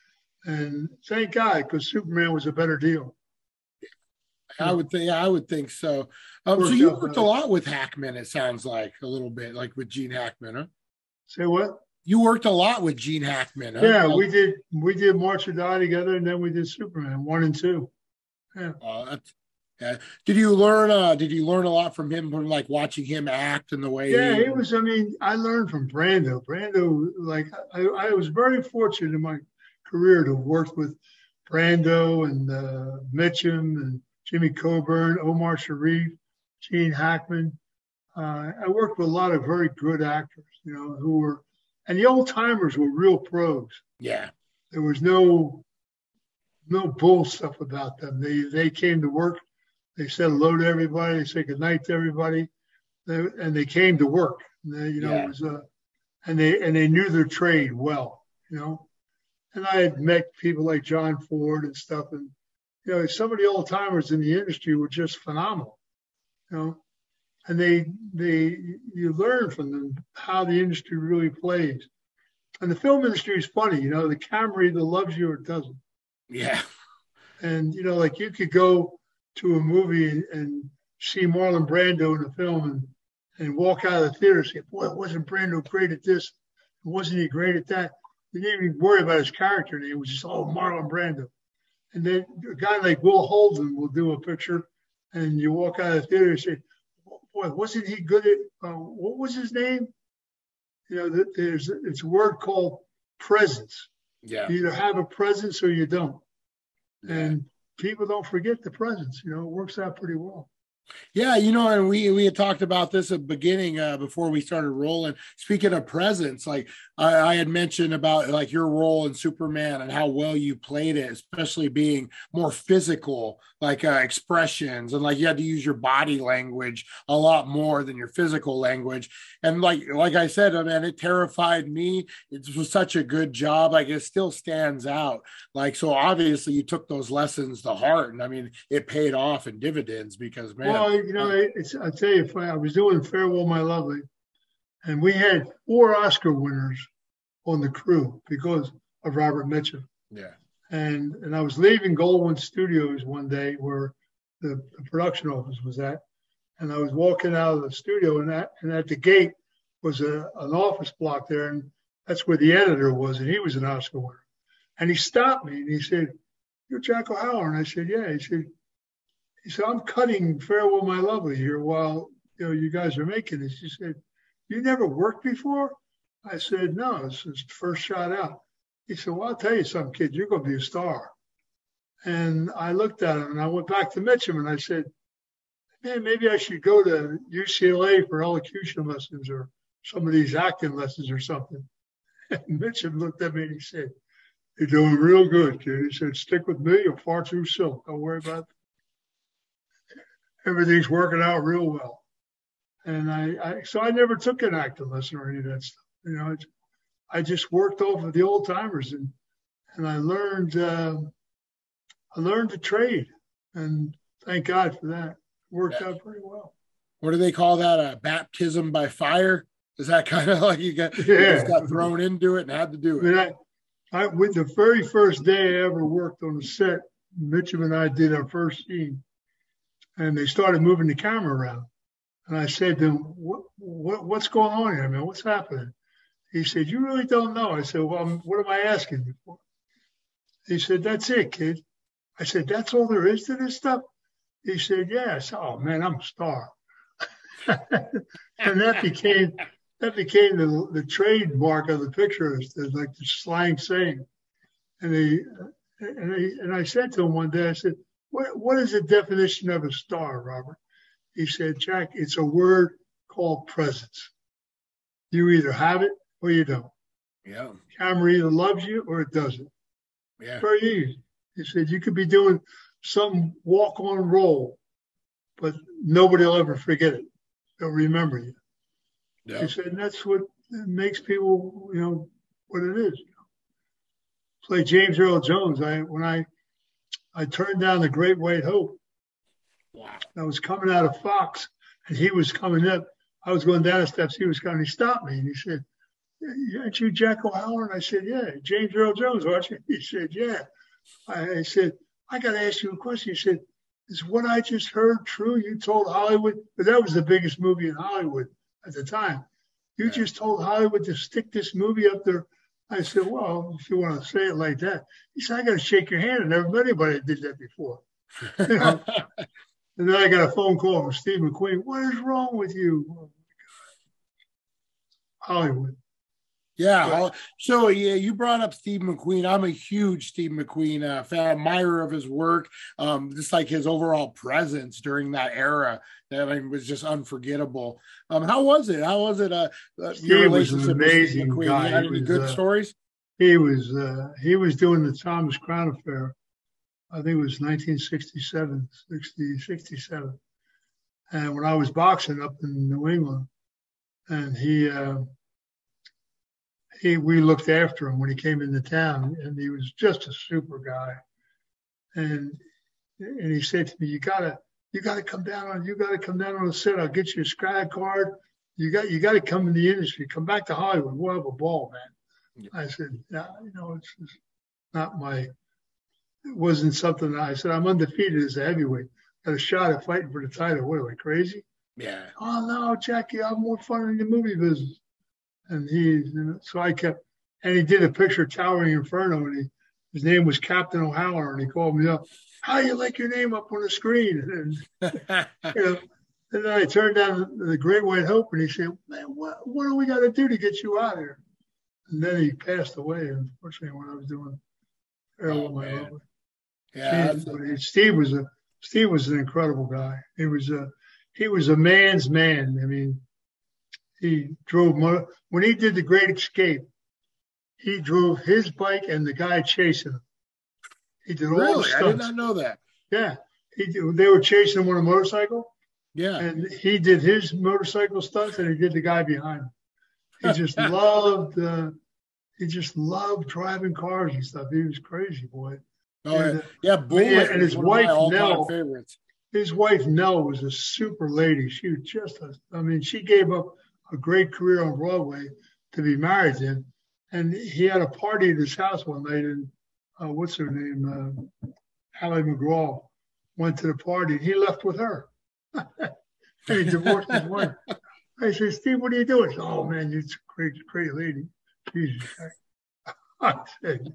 And thank God, because Superman was a better deal. I would think so. So you worked a lot with Hackman, it sounds like, a little bit, like with Gene Hackman, huh? Say what? You worked a lot with Gene Hackman, huh? Yeah, we did March or Die together, and then we did Superman 1 and 2. Yeah. Yeah. Did you learn a lot from him, from like watching him act and the way? Yeah, I learned from Brando. I was very fortunate in my career to work with Brando and Mitchum and Jimmy Coburn, Omar Sharif, Gene Hackman. I worked with a lot of very good actors, who were, and the old timers were real pros. Yeah. There was no bull stuff about them. They came to work. They said hello to everybody. They said good night to everybody, and they came to work. It was and they knew their trade well. And I had met people like John Ford and stuff, and some of the old timers in the industry were just phenomenal. And you learn from them how the industry really plays. And the film industry is funny. The camera either loves you or doesn't. Yeah. And like you could go to a movie and see Marlon Brando in the film and walk out of the theater and say, "Boy, wasn't Brando great at this? Wasn't he great at that?" You didn't even worry about his character name. It was just, Marlon Brando. And then a guy like Will Holden will do a picture, and you walk out of the theater and say, "Boy, wasn't he good at, what was his name?" It's a word called presence. Yeah. You either have a presence or you don't. Yeah. And people don't forget the presence. It works out pretty well. Yeah, and we had talked about this at the beginning before we started rolling. Speaking of presence, like I had mentioned about like your role in Superman and how well you played it, especially being more physical, like expressions, and like you had to use your body language a lot more than your physical language. And like I said, man, it terrified me. It was such a good job. Like it still stands out. Like, so obviously you took those lessons to heart, and it paid off in dividends because, man. Well, I'll tell you, I was doing Farewell, My Lovely, and we had 4 Oscar winners on the crew because of Robert Mitchum. Yeah. And I was leaving Goldwyn Studios one day where the production office was at, and I was walking out of the studio, and at the gate was an office block there, and that's where the editor was, and he was an Oscar winner. And he stopped me, and he said, "You're Jack O'Halloran?" And I said, "Yeah." He said, "I'm cutting Farewell, My Lovely here while you guys are making this." He said, "You never worked before?" I said, "No, it's the first shot out." He said, "Well, I'll tell you something, kid. You're going to be a star." And I looked at him, and I went back to Mitchum, and I said, "Man, maybe I should go to UCLA for elocution lessons or some of these acting lessons or something." And Mitchum looked at me and he said, "You're doing real good, kid." He said, "Stick with me. You're far too silk. Don't worry about it. Everything's working out real well." And so I never took an acting lesson or any of that stuff. I just worked off of the old timers, and I learned the trade, and thank God for that. It worked out pretty well. What do they call that? A baptism by fire? Is that kind of like you just got thrown into it and had to do it? With the very first day I ever worked on the set, Mitchum and I did our first scene. And they started moving the camera around. And I said to him, what's going on here, man? What's happening? He said, "You really don't know." I said, "Well, what am I asking you for?" He said, "That's it, kid." I said, "That's all there is to this stuff?" He said, "Yes." Oh man, I'm a star. And that became the trademark of the picture, like the slang saying. And I said to him one day, I said, "What is the definition of a star, Robert?" He said, "Jack, it's a word called presence. You either have it or you don't. Yeah. Camera either loves you or it doesn't. Yeah. Very easy." He said, "You could be doing some walk-on role, but nobody will ever forget it. They'll remember you." Yeah. He said, and that's what makes people, what it is. Play James Earl Jones. When I turned down The Great White Hope, Wow. I was coming out of Fox, and he was coming up. I was going down the steps. He was coming. He stopped me, and he said, "Aren't you Jack O'Halloran?" I said, "Yeah." "James Earl Jones, aren't you?" He said, "Yeah." I said, "I got to ask you a question." He said, "Is what I just heard true? You told Hollywood," but that was the biggest movie in Hollywood at the time. "You just told Hollywood to stick this movie up there." I said, "Well, if you want to say it like that." He said, "I got to shake your hand. I never met anybody that did that before." And then I got a phone call from Steve McQueen. "What is wrong with you?" Oh, my God. Hollywood. Yeah. So yeah, you brought up Steve McQueen. I'm a huge Steve McQueen fan, admirer of his work. Just like his overall presence during that era, that was just unforgettable. How was it? How was it? Your relationship with Steve McQueen? Guy. You had any good stories? He was doing the Thomas Crown Affair. I think it was 1967, 67. And when I was boxing up in New England, and we looked after him when he came into town, and he was just a super guy. And he said to me, you gotta come down on the set. I'll get you a SCRAD card. You got to come in the industry. Come back to Hollywood. We'll have a ball, man. Yeah. I said, "Yeah, it's just not it wasn't something." I said, "I'm undefeated as a heavyweight. Got a shot at fighting for the title. What, am I crazy?" Yeah. "Oh no, Jackie, I'm more fun in the movie business." And so I kept, and he did a picture of Towering Inferno, and his name was Captain O'Halloran, and he called me up. "How you like your name up on the screen?" And and then I turned down The Great White Hope, and he said, "Man, what do we got to do to get you out of here?" And then he passed away, unfortunately, when I was doing Farewell, My Lovely. Yeah, Steve was an incredible guy. He was a man's man. I mean, he drove when he did The Great Escape. He drove his bike and the guy chasing him. He did all the stunts. I did not know that. Yeah, they were chasing him on a motorcycle. Yeah, and he did his motorcycle stunts, and he did the guy behind him. He just loved. He just loved driving cars and stuff. He was crazy, boy. Oh, and, Bullet. And his wife Nell. Favorites. His wife Nell was a super lady. She was she gave up a great career on Broadway to be married to him. And he had a party at his house one night, and what's her name? Hallie McGraw went to the party, and he left with her. And he divorced his wife. I said, "Steve, what are you doing?" He said, "Oh man, you're a great lady." Jesus. I said,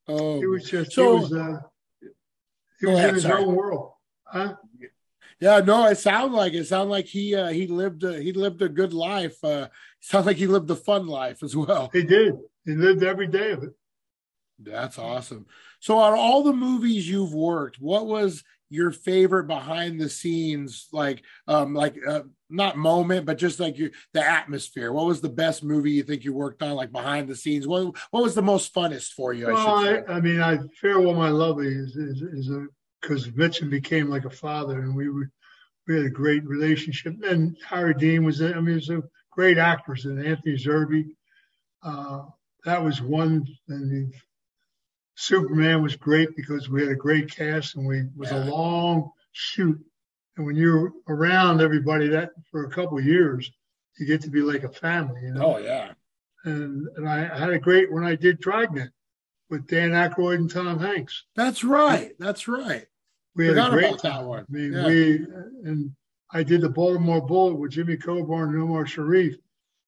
he was just he was in his own world. Huh? Yeah, no, it sounded like he lived a good life. Sounds like he lived a fun life as well. He did. He lived every day of it. That's awesome. So on all the movies you've worked, what was your favorite behind the scenes, not moment, but just like the atmosphere? What was the best movie you think you worked on, like behind the scenes? What was the most funnest for you? I Farewell, My Lovely is because Mitchum became like a father, and we had a great relationship. And Harry Dean was it. I mean, it was a great actors, and Anthony Zerbe. That was one. And Superman was great because we had a great cast, and it was a long shoot. And when you're around everybody that for a couple of years, you get to be like a family, Oh yeah. And I had a great when I did Dragnet with Dan Aykroyd and Tom Hanks. That's right. That's right. We had a great time. I mean, I did the Baltimore Bullet with Jimmy Coburn and Omar Sharif.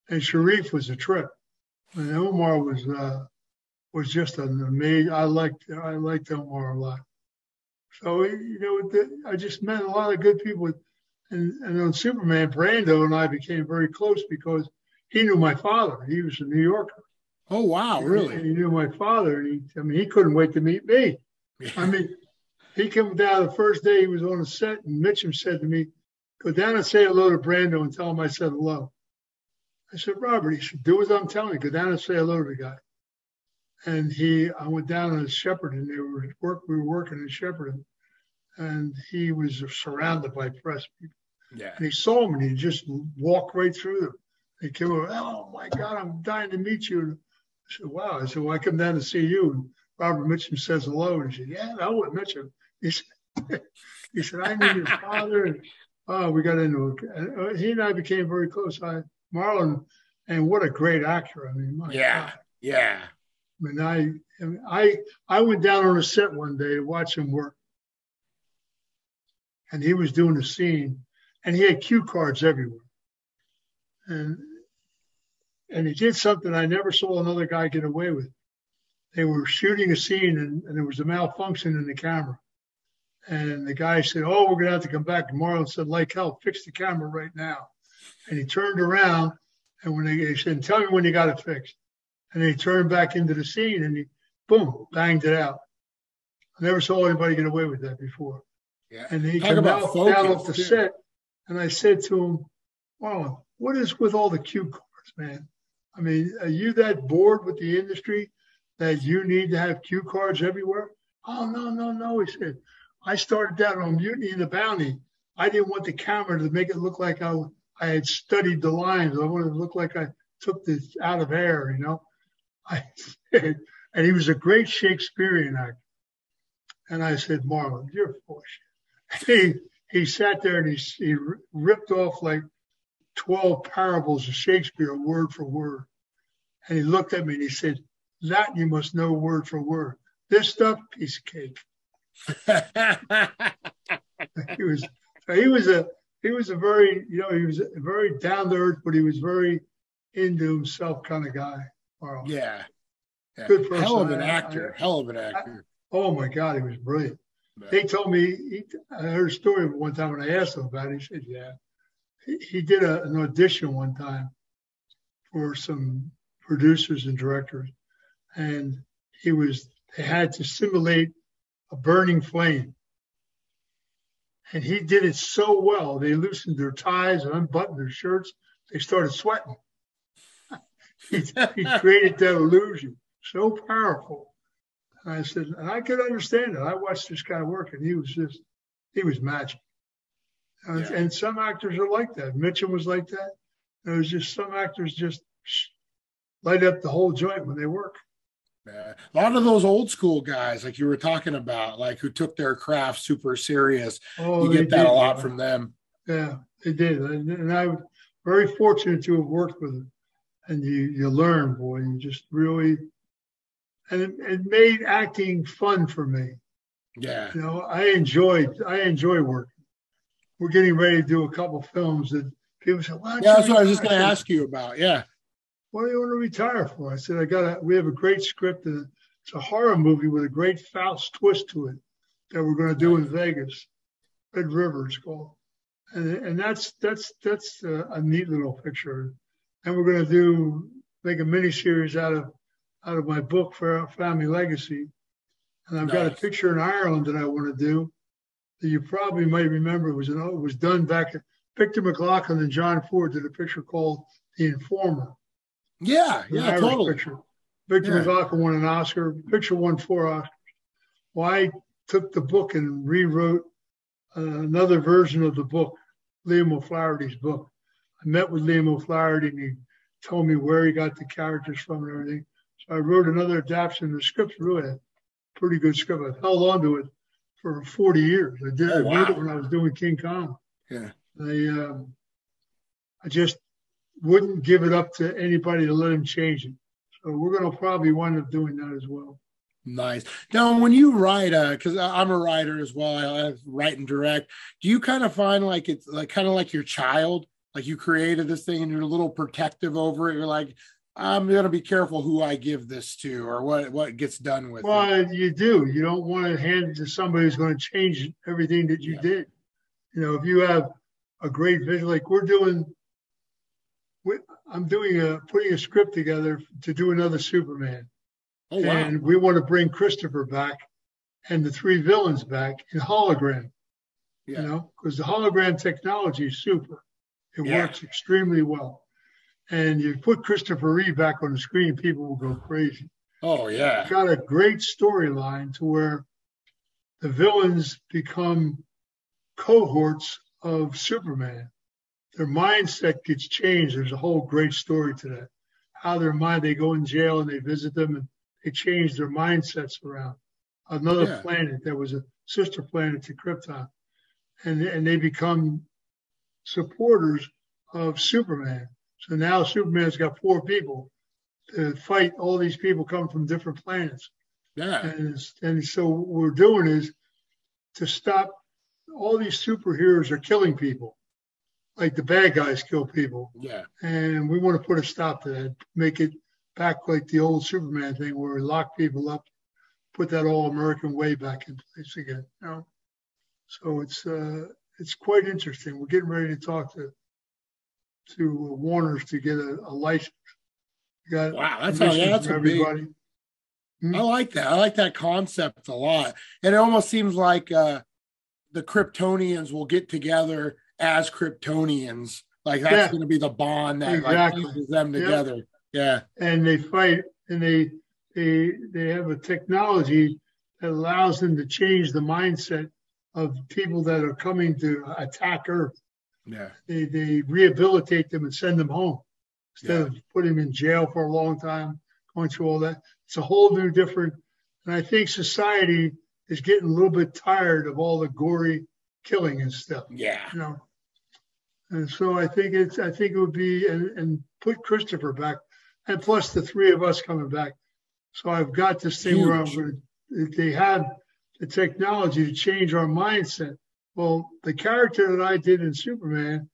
and Sharif was a trip. And Omar was just an amazing. I liked Omar a lot. So I just met a lot of good people. And on Superman, Brando and I became very close because he knew my father. He was a New Yorker. Oh wow, really? And he knew my father, and he couldn't wait to meet me. Yeah. I mean, he came down the first day he was on the set, and Mitchum said to me, "Go down and say hello to Brando and tell him I said hello." I said, "Robert," he said, "do as I'm telling you. Go down and say hello to the guy." And I went down to Shepperton. We were working in Shepperton, and he was surrounded by press people. Yeah. And he saw me, and he just walked right through them. He came over, "Oh my God, I'm dying to meet you." I said, "Wow." I said, "Well, I come down to see you." And Robert Mitchum says hello. And he said, "Yeah, I would Mitchum." He said, "I knew your father." And we got into it. And he and I became very close. Marlon, and what a great actor. I mean, my God. Yeah. I mean, I went down on a set one day to watch him work. And he was doing a scene, and he had cue cards everywhere. And he did something I never saw another guy get away with. They were shooting a scene, and there was a malfunction in the camera. And the guy said, "Oh, we're going to have to come back." And Marlon said, "Like hell, fix the camera right now." And he turned around, and when he said, "Tell me when you got it fixed." And then he turned back into the scene, and he, boom, banged it out. I never saw anybody get away with that before. Yeah. And he came down off the set, and I said to him, "Marlon, what is with all the cue cards, man? I mean, are you that bored with the industry that you need to have cue cards everywhere?" "Oh, no," he said. "I started down on Mutiny and the Bounty. I didn't want the camera to make it look like I had studied the lines. I wanted it to look like I took this out of air, you know." I said, and he was a great Shakespearean actor. And I said, "Marlon, you're full of shit." He sat there and he ripped off like 12 parables of Shakespeare word for word. And he looked at me and he said, "That you must know word for word. This stuff, piece of cake." He was a very, he was a very down to earth, but he was very into himself kind of guy. Marlon. Yeah. Good person. Hell of an actor. Oh my God, he was brilliant. Yeah. They told me, I heard a story one time when I asked him about it. He said, "Yeah." He did an audition one time for some producers and directors, and they had to simulate a burning flame. And he did it so well, they loosened their ties and unbuttoned their shirts. They started sweating. He created that illusion, so powerful. And I said, and I could understand it. I watched this guy work, and he was magic. And some actors are like that. Mitchum was like that. There was just some actors just light up the whole joint when they work. A lot of those old school guys, like you were talking about, like who took their craft super serious. You get that a lot from them. Yeah, they did. And I was very fortunate to have worked with them. And you learn, boy. You just really, and it made acting fun for me. Yeah. I enjoy working. We're getting ready to do a couple films that people say, "Well, that's what I was just going to ask you about." Yeah. "What do you want to retire for?" I said, we have a great script, and it's a horror movie with a great Faust twist to it that we're going to do in Vegas. Red River it's called. And that's a neat little picture. And we're going to make a miniseries out of my book for Family Legacy. And I've got a picture in Ireland that I want to do that you probably might remember. It was done back at Victor McLaughlin and John Ford did a picture called The Informer. Yeah, totally. Picture. Victor McLaughlin won an Oscar. The picture won 4 Oscars. Well, I took the book and rewrote another version of the book, Liam O'Flaherty's book. I met with Liam O'Flaherty, and he told me where he got the characters from and everything. So I wrote another adaptation. The script's really a pretty good script. I've held on to it for 40 years. I wrote it when I was doing King Kong. Yeah. I just wouldn't give it up to anybody to let him change it. So we're going to probably wind up doing that as well. Nice. Now, when you write, because I'm a writer as well, I write and direct. Do you kind of find like it's like kind of like your child? Like you created this thing and you're a little protective over it. You're like, I'm going to be careful who I give this to or what gets done with it. Well, you do. You don't want to hand it to somebody who's going to change everything that you did. You know, if you have a great vision, like I'm putting a script together to do another Superman. Oh, wow. And we want to bring Christopher back and the three villains back in hologram. Yeah. You know, because the hologram technology is super. It works extremely well. And you put Christopher Reeve back on the screen, people will go crazy. Oh, yeah. It's got a great storyline to where the villains become cohorts of Superman. Their mindset gets changed. There's a whole great story to that. How they go in jail and they visit them and they change their mindsets around. Another planet that was a sister planet to Krypton. And they become supporters of Superman. So now Superman's got 4 people to fight all these people coming from different planets. Yeah. And so what we're doing is to stop all these superheroes are killing people. Like the bad guys kill people. Yeah. And we want to put a stop to that, make it back like the old Superman thing where we lock people up, put that all American way back in place again. You know? So it's quite interesting. We're getting ready to talk to Warner's to get a license. Wow, that's everybody. I like that. I like that concept a lot. And it almost seems like the Kryptonians will get together as Kryptonians. Like that's going to be the bond that like keeps them together. Yeah. And they fight, and they have a technology that allows them to change the mindset of people that are coming to attack Earth. Yeah. They rehabilitate them and send them home instead of putting them in jail for a long time, going through all that. It's a whole new different. And I think society is getting a little bit tired of all the gory killing and stuff. Yeah. You know. And so I think it would be and put Christopher back, and plus the 3 of us coming back. So I've got this thing where they have the technology to change our mindset. Well, the character that I did in Superman,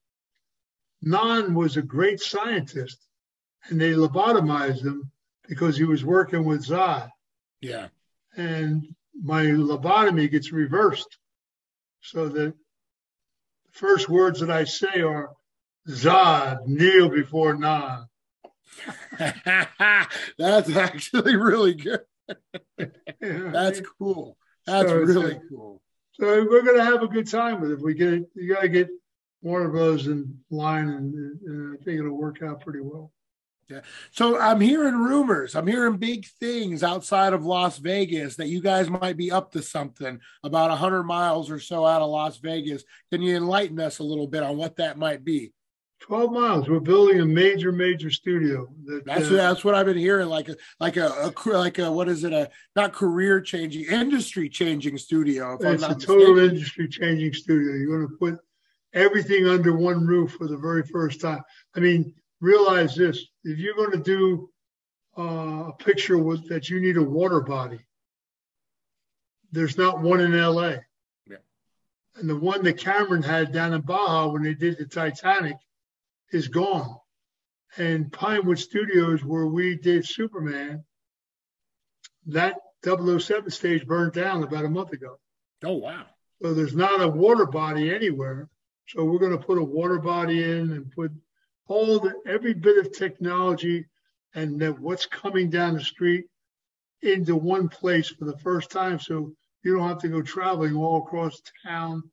Non was a great scientist, and they lobotomized him because he was working with Zod. Yeah. And my lobotomy gets reversed so that the first words that I say are, Zod, kneel before Non. That's actually really good. That's cool. That's really cool. So we're going to have a good time with it. You got to get Warner Bros. In line, and I think it'll work out pretty well. Yeah. So I'm hearing rumors. I'm hearing big things outside of Las Vegas that you guys might be up to something about 100 miles or so out of Las Vegas. Can you enlighten us a little bit on what that might be? 12 miles. We're building a major studio. That's what I've been hearing. Like a what is it? Not career changing, industry changing studio. It's a total industry changing studio. You're going to put everything under one roof for the very first time. I mean, realize this: if you're going to do a picture that you need a water body, there's not one in LA. Yeah. And the one that Cameron had down in Baja when they did the Titanic is gone. And Pinewood Studios, where we did Superman, that 007 stage burned down about a month ago. Oh, wow. So there's not a water body anywhere. So we're going to put a water body in and put every bit of technology and what's coming down the street into one place for the first time. So you don't have to go traveling all across town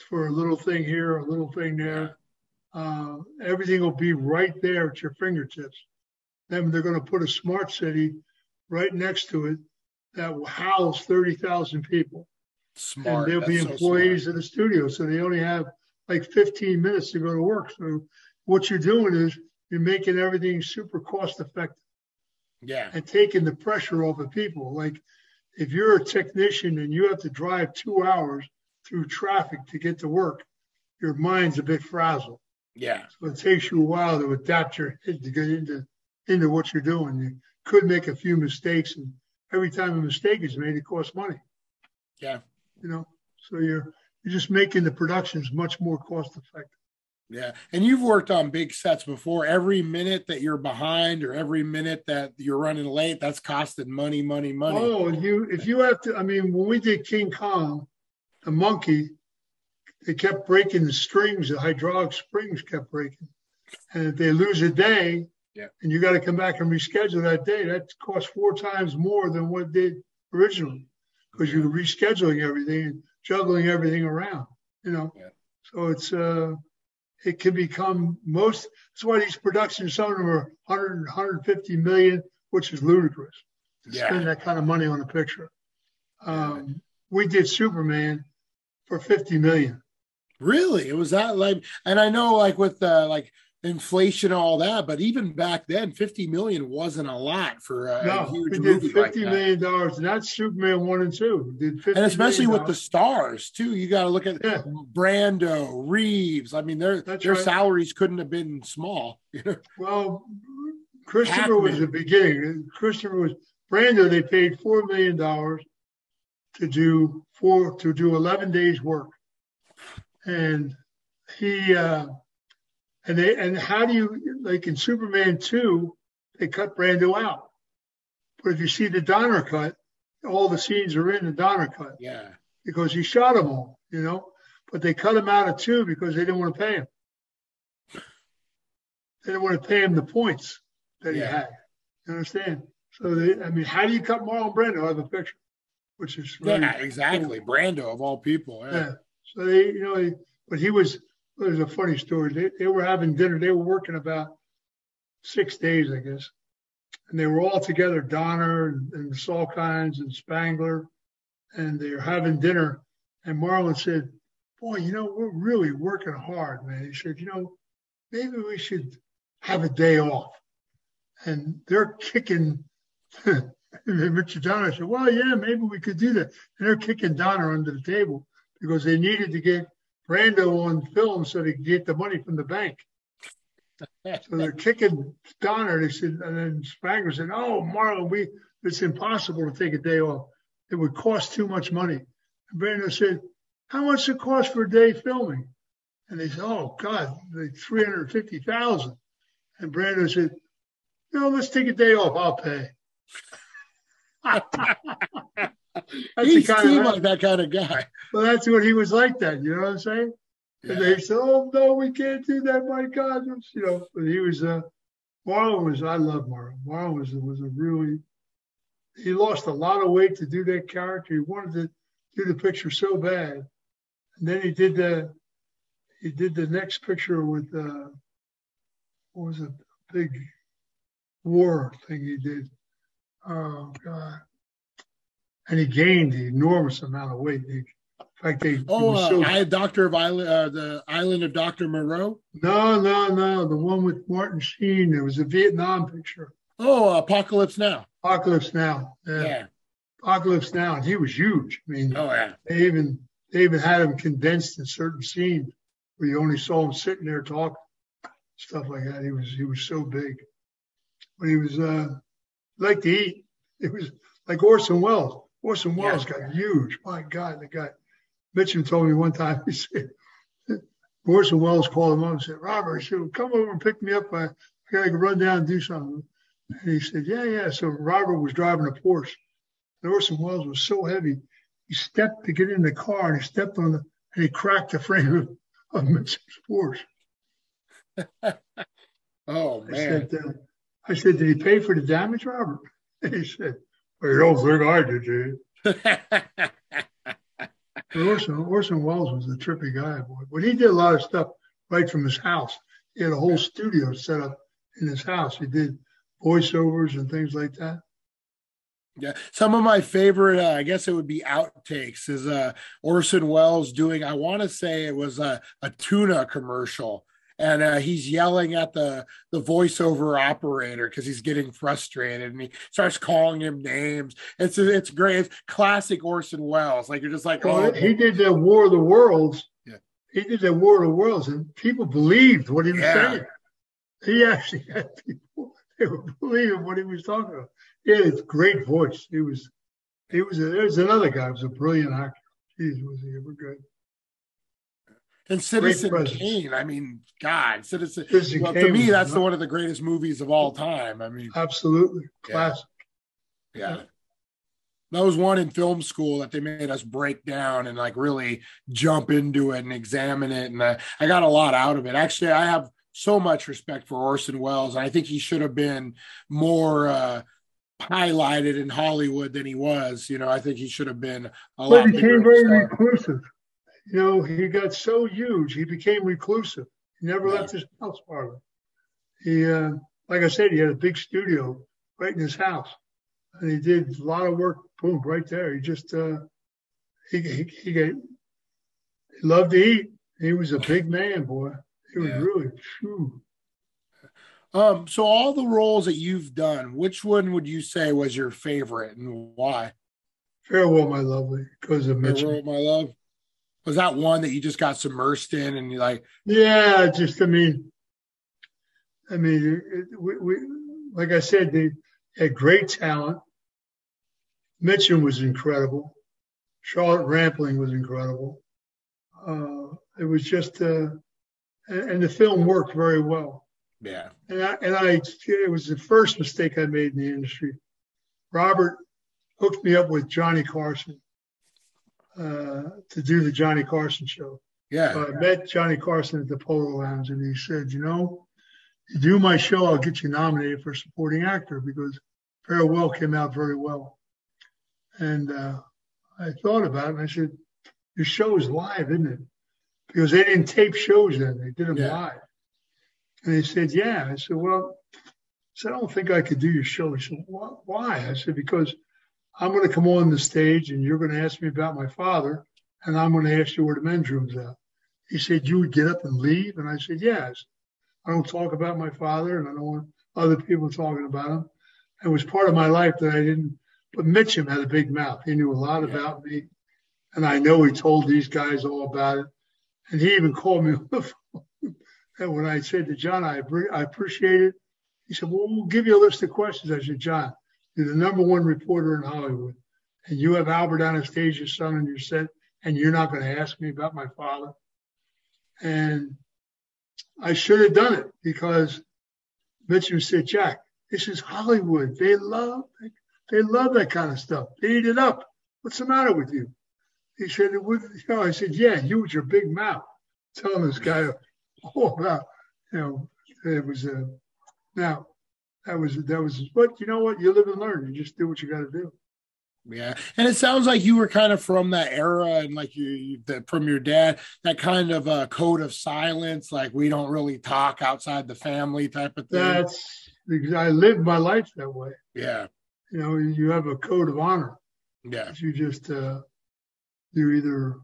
for a little thing here, a little thing there. Everything will be right there at your fingertips. Then they're going to put a smart city right next to it that will house 30,000 people. Smart. And they'll be employees of the studio. So they only have like 15 minutes to go to work. So what you're doing is you're making everything super cost effective. Yeah. And taking the pressure off of people. Like if you're a technician and you have to drive 2 hours through traffic to get to work, your mind's a bit frazzled. Yeah. So it takes you a while to adapt your head to get into what you're doing. You could make a few mistakes, and every time a mistake is made, it costs money. Yeah. You know, so you're just making the productions much more cost effective. Yeah. And you've worked on big sets before. Every minute that you're behind or every minute that you're running late, that's costing money, money, money. Oh, if you have to, I mean, when we did King Kong, the monkey, they kept breaking the strings, the hydraulic springs kept breaking. And if they lose a day, and you got to come back and reschedule that day, that costs 4 times more than what it did originally, because you're rescheduling everything and juggling everything around, you know. Yeah. So it can become that's why these productions, some of them are 100, 150 million, which is ludicrous to spend that kind of money on a picture. We did Superman for 50 million. Really? It was that like, and I know like with like inflation and all that, but even back then 50 million wasn't a lot for a huge movie. We did $50 million, and that's Superman 1 and 2. We did and especially with the stars too. You got to look at Brando, Reeves. I mean, their salaries couldn't have been small. Well, Christopher was the beginning. Brando. They paid $4 million to do 11 days work, and he. And how do you, like in Superman 2, they cut Brando out. But if you see the Donner cut, all the scenes are in the Donner cut. Yeah. Because he shot them all, you know. But they cut him out of 2 because they didn't want to pay him. They didn't want to pay him the points that he had. You understand? So, how do you cut Marlon Brando? I have a picture, which is really exactly. Cool. Brando, of all people. Yeah. So, but he was, it was a funny story. They were having dinner. They were working about 6 days, I guess. And they were all together, Donner and Salkinds and Spangler. And they were having dinner. And Marlon said, boy, we're really working hard, man. He said, maybe we should have a day off. And they're kicking. And Richard Donner said, well, yeah, maybe we could do that. And they're kicking Donner under the table because they needed to get Brando on film so they could get the money from the bank. So they're kicking Donner. They said, and then Spangler said, oh, Marlon, it's impossible to take a day off. It would cost too much money. And Brando said, how much does it cost for a day filming? And they said, oh, God, like $350,000. And Brando said, no, let's take a day off. I'll pay. He seemed like that kind of guy. Well, that's what he was like that. You know what I'm saying? Yeah. And they said, oh, no, we can't do that. My God. But he was, I love Marlon. Marlon was a really, he lost a lot of weight to do that character. He wanted to do the picture so bad. And then he did the next picture with, what was it? Big war thing he did. Oh, God. And he gained an enormous amount of weight. In fact, the Island of Dr. Moreau? No. The one with Martin Sheen. It was a Vietnam picture. Oh, Apocalypse Now. Apocalypse Now. Yeah. Apocalypse Now. And he was huge. I mean, they even had him condensed in certain scenes where you only saw him sitting there talking, stuff like that. He was so big. But he was like to eat. It was like Orson Welles. Orson Welles got huge. My God, the guy. Mitchum told me one time, he said, Orson Welles called him up and said, Robert, he said, come over and pick me up. I got to run down and do something. And he said, yeah. So Robert was driving a Porsche. And Orson Welles was so heavy, he stepped to get in the car and he stepped on and he cracked the frame of Mitchum's Porsche. Oh, man. I said, did he pay for the damage, Robert? And he said, well, you don't think I did, do you? Orson Welles was a trippy guy, boy. But he did a lot of stuff right from his house. He had a whole studio set up in his house. He did voiceovers and things like that. Yeah. Some of my favorite, I guess it would be outtakes, is Orson Welles doing, I want to say it was a tuna commercial. And he's yelling at the voiceover operator because he's getting frustrated, and he starts calling him names. It's great. It's classic Orson Welles. Like, you're just like, oh. He did the War of the Worlds. Yeah. He did the War of the Worlds, and people believed what he was saying. He actually had people, they were believing what he was talking about. He had a great voice. There's another guy who was a brilliant actor. Jeez, was he ever good. And Great Citizen presence. Kane, I mean, God, Citizen well, to Kane me, was that's not- one of the greatest movies of all time. I mean, absolutely classic. yeah. That was one in film school that they made us break down and like really jump into it and examine it. And I got a lot out of it. Actually, I have so much respect for Orson Welles. And I think he should have been more highlighted in Hollywood than he was. You know, I think he should have been a But lot he bigger became of a very star. reclusive. You know, he got so huge, he became reclusive. He never left his house parlor. He, like I said, he had a big studio right in his house, and he did a lot of work. Boom, right there. He just he loved to eat. He was a big man, boy. He was really. Phew. So all the roles that you've done, which one would you say was your favorite and why? Farewell, my lovely, because of Mitchell. Farewell, my love. Was that one that you just got submersed in and you like? Yeah, just we like I said, they had great talent. Mitchum was incredible. Charlotte Rampling was incredible. It was just, and the film worked very well. Yeah. It was the first mistake I made in the industry. Robert hooked me up with Johnny Carson to do the Johnny Carson show. Yeah. So I met Johnny Carson at the Polo Lounge, and he said, you know, you do my show, I'll get you nominated for supporting actor, because Farewell came out very well. And I thought about it, and I said, your show is live, isn't it? Because they didn't tape shows then, they did them live. And he said, yeah. I said, well, I don't think I could do your show. He said, why? I said, because I'm going to come on the stage and you're going to ask me about my father, and I'm going to ask you where the men's room's at. He said, you would get up and leave? And I said, yes. I don't talk about my father, and I don't want other people talking about him. It was part of my life that I didn't. But Mitchum had a big mouth. He knew a lot about me, and I know he told these guys all about it. And he even called me on the phone. And when I said to John, I appreciate it, he said, well, we'll give you a list of questions. I said, John, you're the #1 reporter in Hollywood, and you have Albert Anastasia's son on your set, and you're not going to ask me about my father. And I should have done it, because Mitchum said, Jack, this is Hollywood. They love that kind of stuff. They eat it up. What's the matter with you? He said, I said, yeah, you with your big mouth, telling this guy all about, it was now that was, but you know what? You live and learn. You just do what you got to do. Yeah. And it sounds like you were kind of from that era, and like from your dad, that kind of code of silence, like we don't really talk outside the family type of thing. I lived my life that way. Yeah. You have a code of honor. Yeah. You just, you either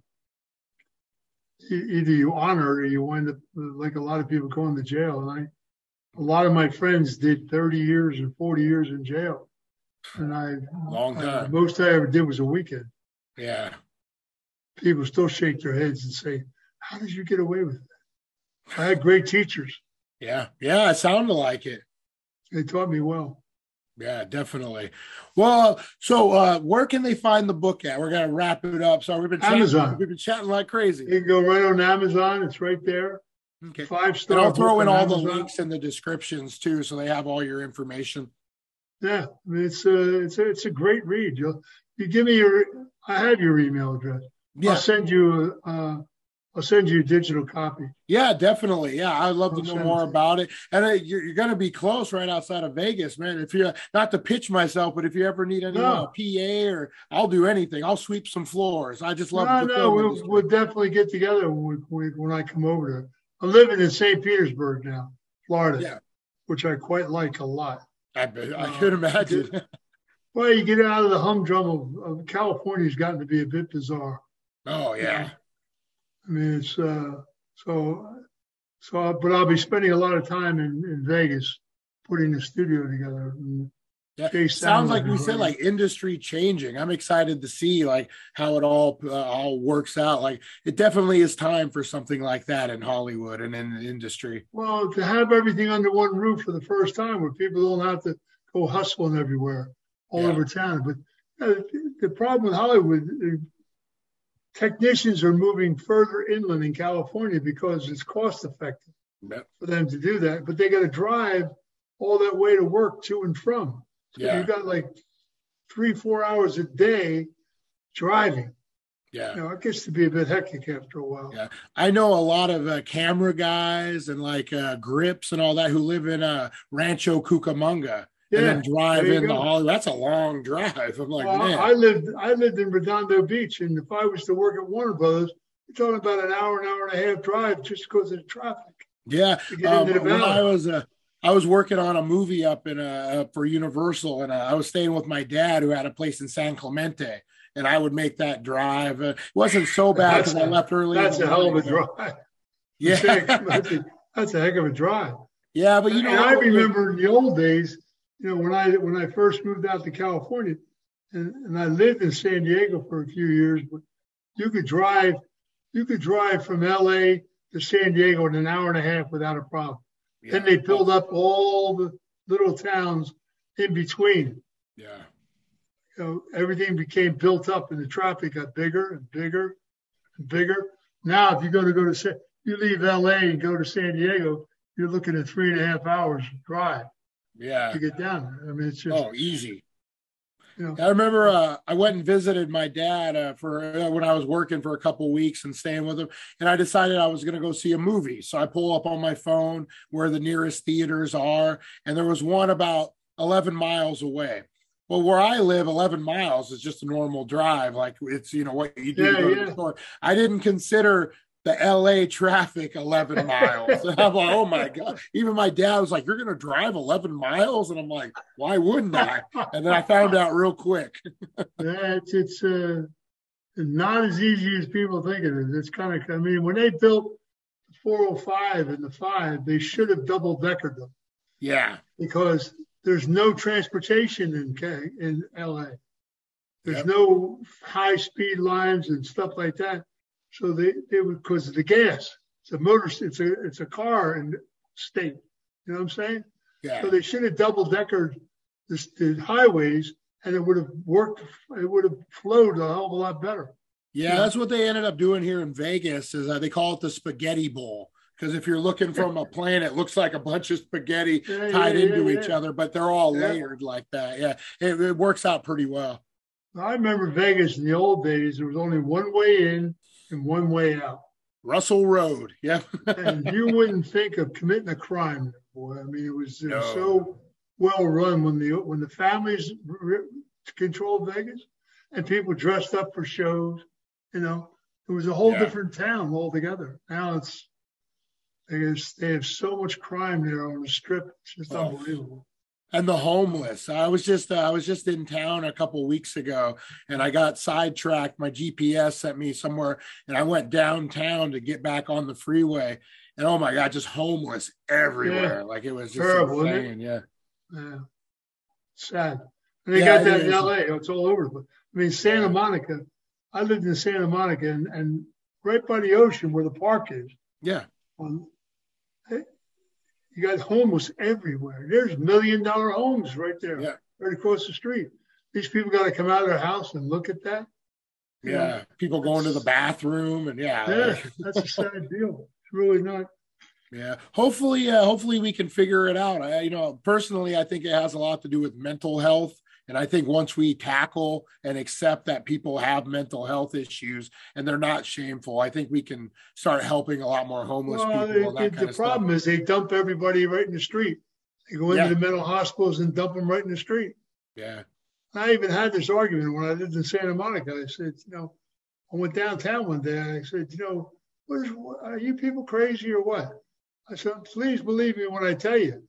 you honor it, or you wind up like a lot of people going to jail. And a lot of my friends did 30 years or 40 years in jail. And long time. Most I ever did was a weekend. Yeah. People still shake their heads and say, how did you get away with that? I had great teachers. Yeah. Yeah. It sounded like it. They taught me well. Yeah, definitely. Well, so where can they find the book at? We're going to wrap it up. So we've been chatting like crazy. You can go right on Amazon. It's right there. Okay. 5-star. And I'll throw in all Amazon. the links in the descriptions too, so they have all your information. Yeah, I mean, it's a great read. You give me I have your email address. Yeah. I'll send you a digital copy. Yeah, definitely. Yeah, I'd love to know more about it. And you're going to be close right outside of Vegas, man. If you're not to pitch myself, but if you ever need any PA, or I'll do anything. I'll sweep some floors. I just love. We'll definitely get together when I come over there. I'm living in St. Petersburg now, Florida, which I quite like a lot. I could imagine. Well, you get out of the humdrum of California's gotten to be a bit bizarre. Oh yeah. I mean, it's but I'll be spending a lot of time in Vegas putting the studio together. Yeah, sounds like we said, like industry changing. I'm excited to see like how it all works out. Like it definitely is time for something like that in Hollywood and in the industry. Well, to have everything under one roof for the first time, where people don't have to go hustling everywhere all over town. But the problem with Hollywood, technicians are moving further inland in California because it's cost effective for them to do that. But they got to drive all that way to work to and from. So you got like 3-4 hours a day driving. Yeah. You know, it gets to be a bit hectic after a while. Yeah. I know a lot of camera guys and like grips and all that who live in Rancho Cucamonga and then drive into Hollywood. That's a long drive. I'm like, man. I lived in Redondo Beach, and if I was to work at Warner Brothers, you're talking about an hour and a half drive just because of the traffic. Yeah. When I was working on a movie up in for Universal, and I was staying with my dad who had a place in San Clemente. And I would make that drive. It wasn't so bad because I left early. That's a hell of a drive. Yeah. That's a heck of a drive. Yeah, but and I remember in the old days, you know, when I first moved out to California, and I lived in San Diego for a few years, but you could drive from LA to San Diego in an hour and a half without a problem. Yeah. Then they built up all the little towns in between. Yeah. You know, everything became built up and the traffic got bigger and bigger and bigger. Now, if you're going to you leave LA and go to San Diego, you're looking at 3.5 hours drive. Yeah. To get down there. I mean, it's just easy. You know, I remember I went and visited my dad for when I was working for a couple of weeks and staying with him, and I decided I was going to go see a movie. So I pull up on my phone where the nearest theaters are, and there was one about 11 miles away. Well, where I live, 11 miles is just a normal drive. Like it's, you know, what you do to go to the store. I didn't consider the LA traffic 11 miles. And I'm like, oh my God. Even my dad was like, you're going to drive 11 miles? And I'm like, why wouldn't I? And then I found out real quick. It's not as easy as people think it is. It's kind of, I mean, when they built 405 and the 5, they should have double-deckered them. Yeah. Because there's no transportation in LA. There's no high-speed lines and stuff like that. So they would, because of the gas. It's a car in state. You know what I'm saying? Yeah. So they should have double-deckered the highways, and it would have worked. It would have flowed a hell of a lot better. Yeah, that's what they ended up doing here in Vegas. Is they call it the Spaghetti Bowl. Because if you're looking from a plane, it looks like a bunch of spaghetti tied into each other, but they're all layered like that. Yeah, it works out pretty well. I remember Vegas in the old days. There was only one way in and one way out. Russell Road, yeah. And you wouldn't think of committing a crime, boy. I mean, it was so well run when the families controlled Vegas and people dressed up for shows. You know, it was a whole different town altogether. Now they have so much crime there on the strip. It's just unbelievable. And the homeless. I was just in town a couple of weeks ago, and I got sidetracked. My GPS sent me somewhere, and I went downtown to get back on the freeway. And oh my God, just homeless everywhere. Yeah. Like it was just terrible, insane. Yeah. Sad. And they got that in LA. It's all over. I mean, Santa Monica. I lived in Santa Monica, and right by the ocean where the park is. Yeah. You got homeless everywhere. There's $1 million homes right there, right across the street. These people got to come out of their house and look at that. You know, people going to the bathroom and that's a sad deal. It's really not. Yeah. Hopefully we can figure it out. Personally, I think it has a lot to do with mental health. And I think once we tackle and accept that people have mental health issues and they're not shameful, I think we can start helping a lot more homeless people. The problem is they dump everybody right in the street. They go into the mental hospitals and dump them right in the street. Yeah. I even had this argument when I lived in Santa Monica. I said, I went downtown one day and I said, are you people crazy or what? I said, please believe me when I tell you.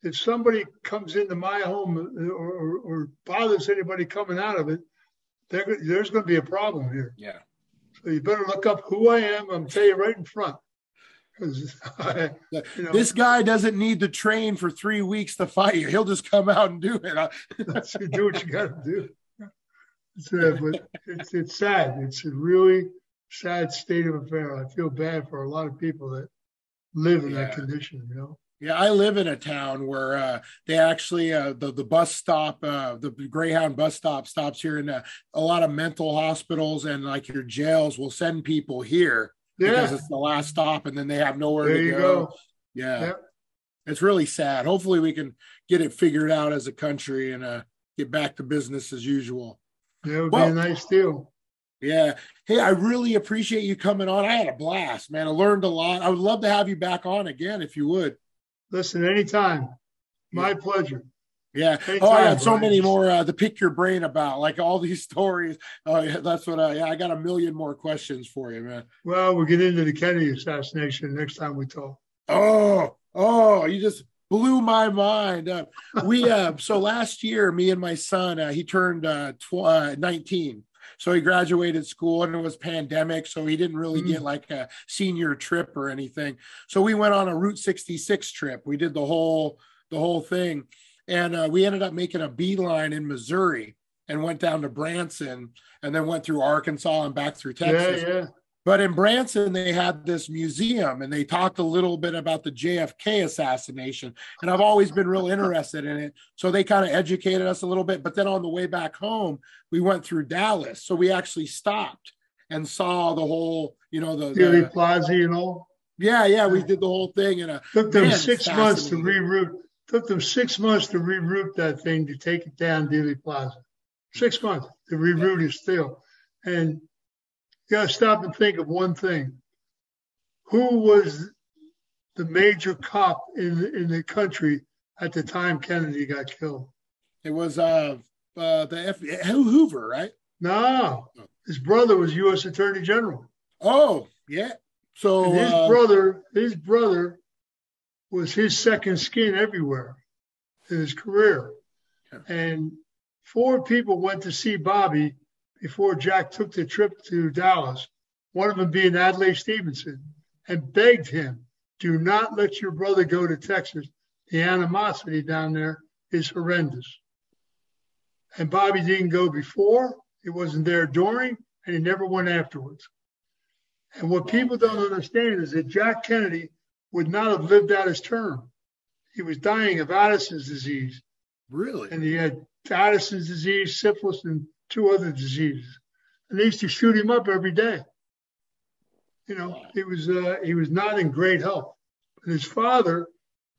If somebody comes into my home or bothers anybody coming out of it, there's going to be a problem here. Yeah. So you better look up who I am. I'm going to tell you right in front. This guy doesn't need to train for 3 weeks to fight you. He'll just come out and do it. Do what you got to do. But it's sad. It's a really sad state of affair. I feel bad for a lot of people that live in that condition, Yeah, I live in a town where they actually the bus stop, the Greyhound bus stop stops here, and a lot of mental hospitals and like your jails will send people here because it's the last stop, and then they have nowhere There to you go. Yeah, it's really sad. Hopefully, we can get it figured out as a country and get back to business as usual. That would be a nice deal. Yeah. Hey, I really appreciate you coming on. I had a blast, man. I learned a lot. I would love to have you back on again if you would. Listen, anytime. My pleasure. Yeah. Anytime, I got so Brian. many more to pick your brain about, like all these stories. Oh, yeah, that's what I got a million more questions for you, man. Well, we'll get into the Kennedy assassination next time we talk. Oh, you just blew my mind. So last year, me and my son, he turned 19. So he graduated school and it was pandemic. So he didn't really get like a senior trip or anything. So we went on a Route 66 trip. We did the whole thing. And we ended up making a beeline in Missouri and went down to Branson and then went through Arkansas and back through Texas. Yeah. But in Branson, they had this museum and they talked a little bit about the JFK assassination. And I've always been real interested in it. So they kind of educated us a little bit. But then on the way back home, we went through Dallas. So we actually stopped and saw the whole, the Dealey Plaza and all. Yeah, we did the whole thing. And took them 6 months to reroute. Took them 6 months to reroute that thing to take it down Dealey Plaza. 6 months to reroute it still. And you got to stop and think of one thing. Who was the major cop in the country at the time Kennedy got killed? It was Hoover, right? No, his brother was U.S. Attorney General. Oh, yeah. So and his brother was his second skin everywhere in his career. Yeah. And 4 people went to see Bobby before Jack took the trip to Dallas, one of them being Adlai Stevenson, and begged him, do not let your brother go to Texas. The animosity down there is horrendous. And Bobby didn't go before, he wasn't there during, and he never went afterwards. And what people don't understand is that Jack Kennedy would not have lived out his term. He was dying of Addison's disease. Really? And he had Addison's disease, syphilis, and 2 other diseases. And they used to shoot him up every day. He was not in great health. And his father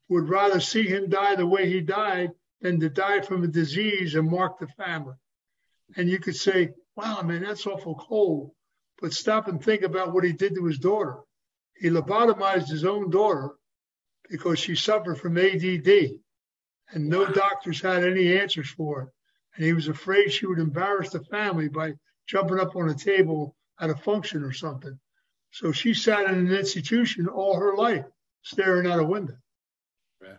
would rather see him die the way he died than to die from a disease and mark the family. And you could say, wow, man, that's awful cold. But stop and think about what he did to his daughter. He lobotomized his own daughter because she suffered from ADD. And no doctors had any answers for it. And he was afraid she would embarrass the family by jumping up on a table at a function or something. So she sat in an institution all her life, staring out a window. Yeah.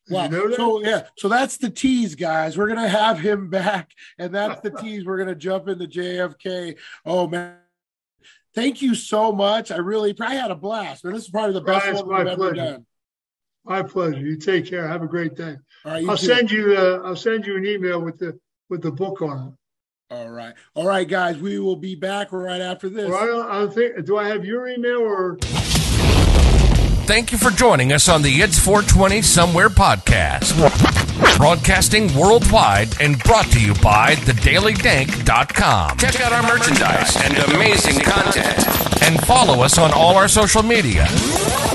Wow. You know that? So that's the tease, guys. We're going to have him back, and that's the tease. We're going to jump into JFK. Oh, man. Thank you so much. I had a blast. Man, this is probably the best one we've ever done. My pleasure. You take care. Have a great day. All right, I'll send you an email with the book on it. All right, guys. We will be back right after this. Well, do I have your email or? Thank you for joining us on the It's 420 Somewhere podcast. Broadcasting worldwide and brought to you by thedailydank.com. Check out our merchandise and amazing content. And follow us on all our social media.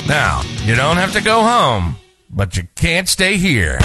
Now, you don't have to go home, but you can't stay here.